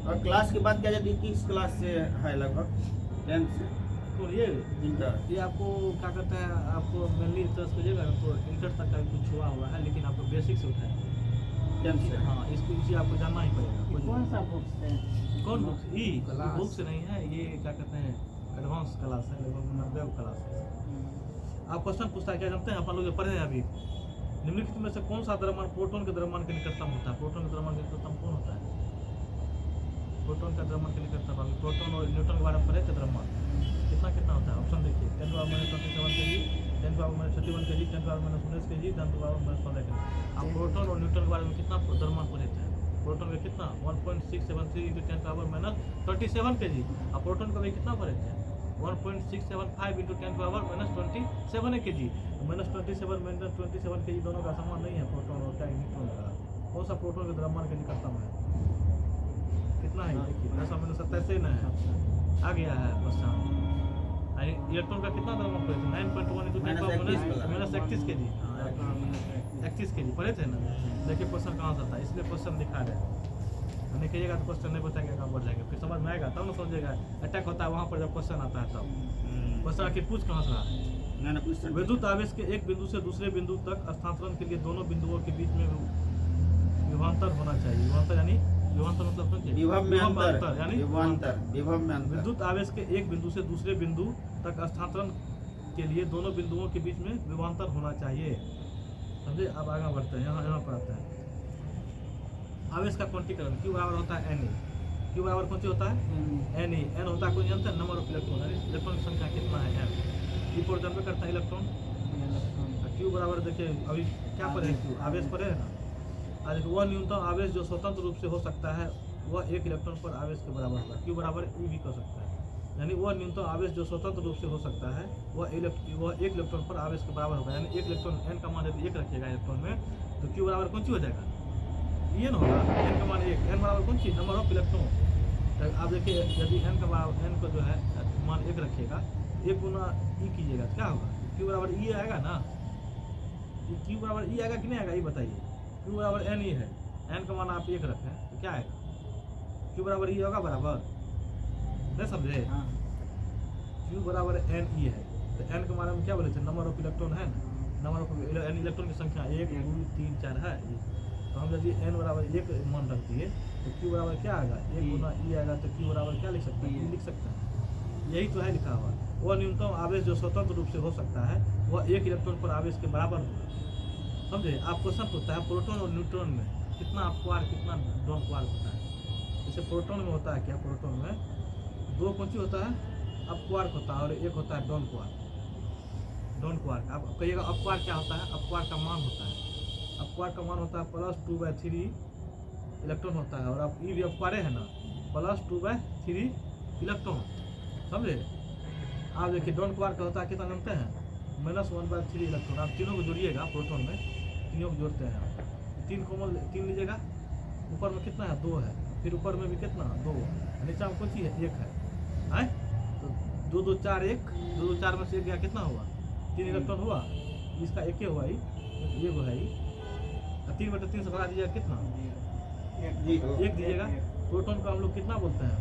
और क्लास की बात किया जाए, किस क्लास से है, लगभग 10th से तो ये इंटर। आपको क्या कहते हैं, आपको मेनली इंटरेस्ट करिएगा तो इंटर तक का कुछ हुआ है, लेकिन आपको बेसिक से उठाए 10th से। हाँ, इसको इसी आपको जानना ही पड़ेगा। कौन सा बुक से, कौन बुक्स, बुक से नहीं है, ये क्या कहते हैं एडवांस क्लास है, लगभग 90 क्लास है। आप क्वेश्चन पूछता है क्या जानते हैं, अपन लोग पढ़े हैं अभी, निम्नलिखित में से कौन सा द्रव्यमान प्रोटॉन के द्रव्यमान के निकटतम होता है, प्रोटॉन के द्रव्यमान के निकटतम कौन होता है, प्रोटॉन का द्रव्यमान के निकटतम, प्रोटॉन और न्यूट्रॉन के बारे में पढ़े थे, द्रव्यमान कितना कितना होता है, ऑप्शन देखिए 10 to the -27 kg, 10 to the -31 kg, 10 to the -19 kg, 10 to the -15 kg। आप प्रोटॉन और न्यूट्रॉन के बारे में कितना द्रव्यमान पढ़े थे, प्रोटॉन का कितना 1.673 × 10 to the -27 kg, आप प्रोटॉन का भी कितना पढ़े थे 1.675 × 10 to the -27 kg। -27 -27 के ये दोनों का समान नहीं है, प्रोटॉन और क्या न्यूट्रॉन का। कौन सा प्रोटॉन के द्रव्यमान के निकटतम है? कितना है देखिए, 10-27 से न है, आ गया है क्वेश्चन। इलेक्ट्रॉन का कितना द्रव्यमान पड़े थे? 9.1 × 10⁻⁻³ kg, 31 kg पड़े थे ना। देखिए क्वेश्चन कहाँ से था, इसलिए क्वेश्चन दिखा रहे हैं। नहीं कहिएगा तो क्वेश्चन नहीं बताएंगे, कहाँ बढ़ जाएंगे, फिर समझ में आएगा तब ना समझेगा। अटैक होता है वहाँ पर जब क्वेश्चन आता है तब। क्वेश्चन आखिर पूछ कहाँ से रहा है? ना पूछ विद्युत आवेश के एक बिंदु से दूसरे बिंदु तक स्थानांतरण के लिए दोनों बिंदुओं के बीच में विभवांतर होना चाहिए। विभवांतर यानी विभवांतर मतलब समझिए, विभव में अंतर यानी विभव में अंतर। विद्युत आवेश के एक बिंदु से दूसरे बिंदु तक स्थानांतरण के लिए दोनों बिंदुओं के बीच में विभवांतर होना चाहिए। समझे? अब आगे बढ़ते हैं, यहाँ पर आते हैं। आवेश का क्वांटीकरण Q बराबर होता है Na। Q बराबर कौन सी होता है? Na। N होता है कोई जानता है? नंबर ऑफ इलेक्ट्रॉन, यानी इलेक्ट्रॉन की संख्या कितना है N। Q पर जब करता है इलेक्ट्रॉन। Q बराबर देखिए अभी क्या पर है, Q आवेश पर है ना। आज वह न्यूनतम आवेश जो स्वतंत्र रूप से हो सकता है वह एक इलेक्ट्रॉन पर आवेश के बराबर होगा। Q बराबर E भी कर सकता है, यानी वह न्यूनतम आवेश जो स्वतंत्र रूप से हो सकता है वह एक इलेक्ट्रॉन पर आवेश के बराबर होगा। यानी एक इलेक्ट्रॉन N का मान यदि 1 रखिएगा इलेक्ट्रॉन में, तो Q बराबर कौन सी हो जाएगा? ये ना होगा, N का मान 1। N बराबर कौन सी? Number of electron. तो आप देखिए यदि N का बराबर N को जो है मान 1 रखिएगा, 1 गुना E कीजिएगा तो क्या होगा? Q बराबर E आएगा ना। Q बराबर E आएगा कि नहीं आएगा, ये बताइए। Q बराबर Ne है, N का मान आप 1 रखें तो क्या आएगा? Q बराबर E होगा बराबर, नहीं समझे? Q बराबर Ne है, तो N के मान में क्या बोले थे? नंबर ऑफ इलेक्ट्रॉन है ना। नंबर ऑफ इलेक्ट्रॉन की संख्या 1 2 3 4 है। तो हम यदि N बराबर 1 मान रख दिए तो Q बराबर क्या आएगा? 1 गुना E आएगा, तो Q बराबर क्या लिख सकते हैं? E लिख सकते हैं। यही तो है लिखा हुआ। वह न्यूनतम आवेश जो स्वतंत्र रूप से हो सकता है वह एक इलेक्ट्रॉन पर आवेश के बराबर होगा। समझे? आप क्वेश्चन होता है प्रोटॉन और न्यूट्रॉन में कितना अपवार कितना डॉन क्वार होता है। जैसे प्रोटॉन में होता है क्या, प्रोटॉन में 2 कौन सी होता है? अपक्वार्क होता है, और 1 होता है डॉन क्वार्क। डॉन क्वार्क आप कहिएगा अपक्वार्क क्या होता है? अपक्वार्क का मान होता है, अपक्वार्क का मान होता है +2/3 इलेक्ट्रॉन होता है। और आप E भी अपक्वारे है ना, +2/3 इलेक्ट्रॉन। समझे? आप देखिए डॉन क्वार्क का होता है कितना जानते हैं? -1/3 इलेक्ट्रॉन। आप तीनों को जोड़िएगा, प्रोटॉन में तीनों को जोड़ते हैं आप, 3 कॉमन 3 लीजिएगा, ऊपर में कितना है? 2 है, फिर ऊपर में भी कितना? 2, नीचे में कौन सी है? 1 है। तो 2 2 4 1, 2 2 4 में से 1 गया, कितना हुआ? 3 इलेक्ट्रॉन हुआ। इसका 1 हुआ ही, ये वो है ही। 3/3 से भगा दीजिएगा, कितना? 1 दीजिएगा। प्रोटॉन का हम लोग कितना बोलते हैं?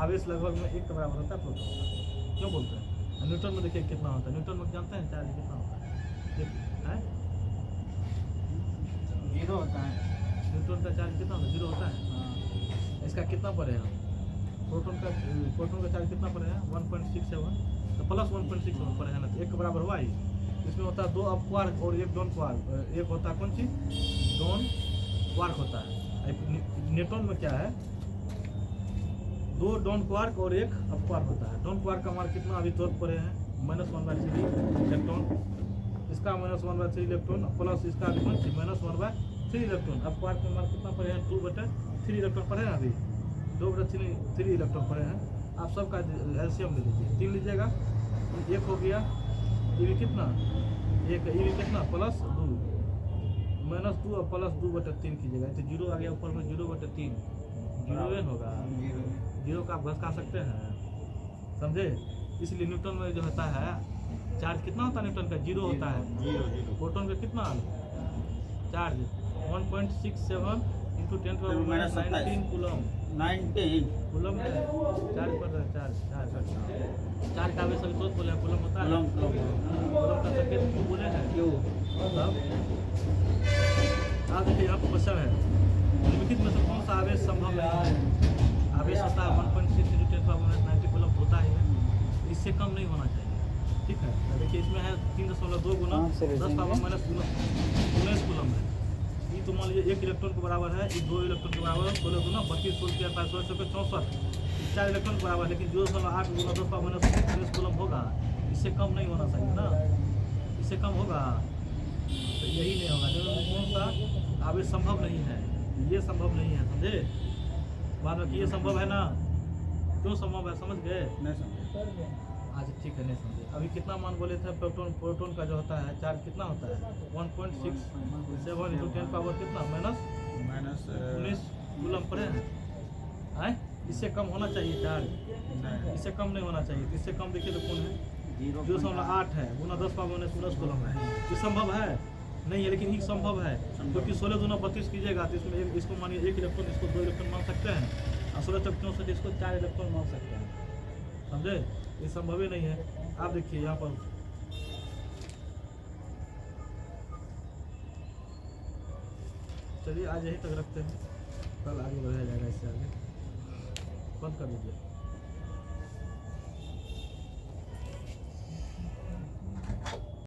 आवेश लगभग में 1 के बराबर होता है प्रोटॉन का। क्यों बोलते हैं? न्यूटन में देखिए कितना होता है। न्यूटन में जानते हैं चार्ज कितना होता है? 0 होता है। न्यूटन का चार्ज कितना होता है? 0 होता है। इसका कितना पड़ेगा? प्रोटॉन का चार्ज कितना पड़ेगा? 1.67, तो +1.67 पड़ेगा ना, तो 1 के बराबर हुआ ही। इसमें होता है 2 अपक्वार्क और 1 डॉन क्वार्क। 1 होता है कौन सी? डॉन क्वार्क होता है। न्यूटन में क्या है? 2 डॉन क्वार्क और 1 अपक्वार्क होता है। डॉन क्वार्क का मान कितना अभी तौर पर है? -1/3 इलेक्ट्रॉन। इसका -1/3 इलेक्ट्रॉन प्लस इसका अभी कौन सी? -1/3 इलेक्ट्रॉन। अपक्वार्क का मान कितना पड़े हैं? 2/3 इलेक्ट्रॉन पड़े हैं अभी, 2/3 इलेक्ट्रॉन पड़े हैं। आप सबका एलसीएम ले लीजिए, 3 लीजिएगा, 1 हो गया। ये भी कितना? 1, ये भी कितना? +2, -2 और +2/3 कीजिएगा, तो 0 आ गया ऊपर में, 0/3 0 होगा। 0 का आप घसका सकते हैं, समझे? इसलिए न्यूटन में जो होता है चार्ज कितना होता है? न्यूटन का 0 होता है। 0 प्रोटॉन का कितना चार्ज? 1.67 × 10⁻⁻19 कूलम। 19 कूलम है चार्ज पर है। चार्ज का आवेश अभी तो बोले हैं, कूलम होता है। कूलम का संकेत क्यों बोले हैं? क्यों? तब आप देखिए, आपको क्वेश्चन है निम्नलिखित में से कौन सा आवेश संभव नहीं है? आवेश होता है 1.6 × 10⁻90 कूलम होता है, इससे कम नहीं होना चाहिए। ठीक है, देखिए इसमें है 3.2 गुना 10⁻19 कूलम है। ये तो मान लीजिए 1 इलेक्ट्रॉन के बराबर है, ये 2 इलेक्ट्रॉन के बराबर है। 16 गुना 32 16 के 64 4 इलेक्ट्रॉन के बराबर, लेकिन 0.8 गुना 10⁻19 कूलम होगा। इससे कम नहीं होना चाहिए ना, इससे कम होगा तो यही नहीं होगा। जो कौन सा आवेश संभव नहीं है? ये संभव नहीं है, समझे? बाद में कि ये संभव है ना, क्यों संभव है? समझ गए? नहीं समझे। अच्छा ठीक है, नहीं समझे। अभी कितना मान बोले थे प्रोटोन का जो होता है चार्ज कितना होता है? 1.67 × 10 पावर कितना माइनस 19 कूलम पर है। आए इससे कम होना चाहिए चार्ज, नहीं इससे कम नहीं होना चाहिए। तो इससे कम देखिए तो कौन है? 0.8 0.8 है, गुना 10 पावर 19 कूलम है। ये संभव है नहीं है, लेकिन ये संभव है क्योंकि 16 दूना 32 कीजिएगा तो इसमें इसको मानिए 1 इलेक्ट्रॉन, इसको 2 इलेक्ट्रॉन मान सकते हैं, और 16 चौक 64 इसको 4 इलेक्ट्रॉन मान सकते हैं। समझे? ये संभव ही नहीं है। आप देखिए यहाँ पर चलिए आज यहीं तक रखते हैं, कल आगे बढ़ाया जाएगा इससे आगे। बंद कर दीजिए।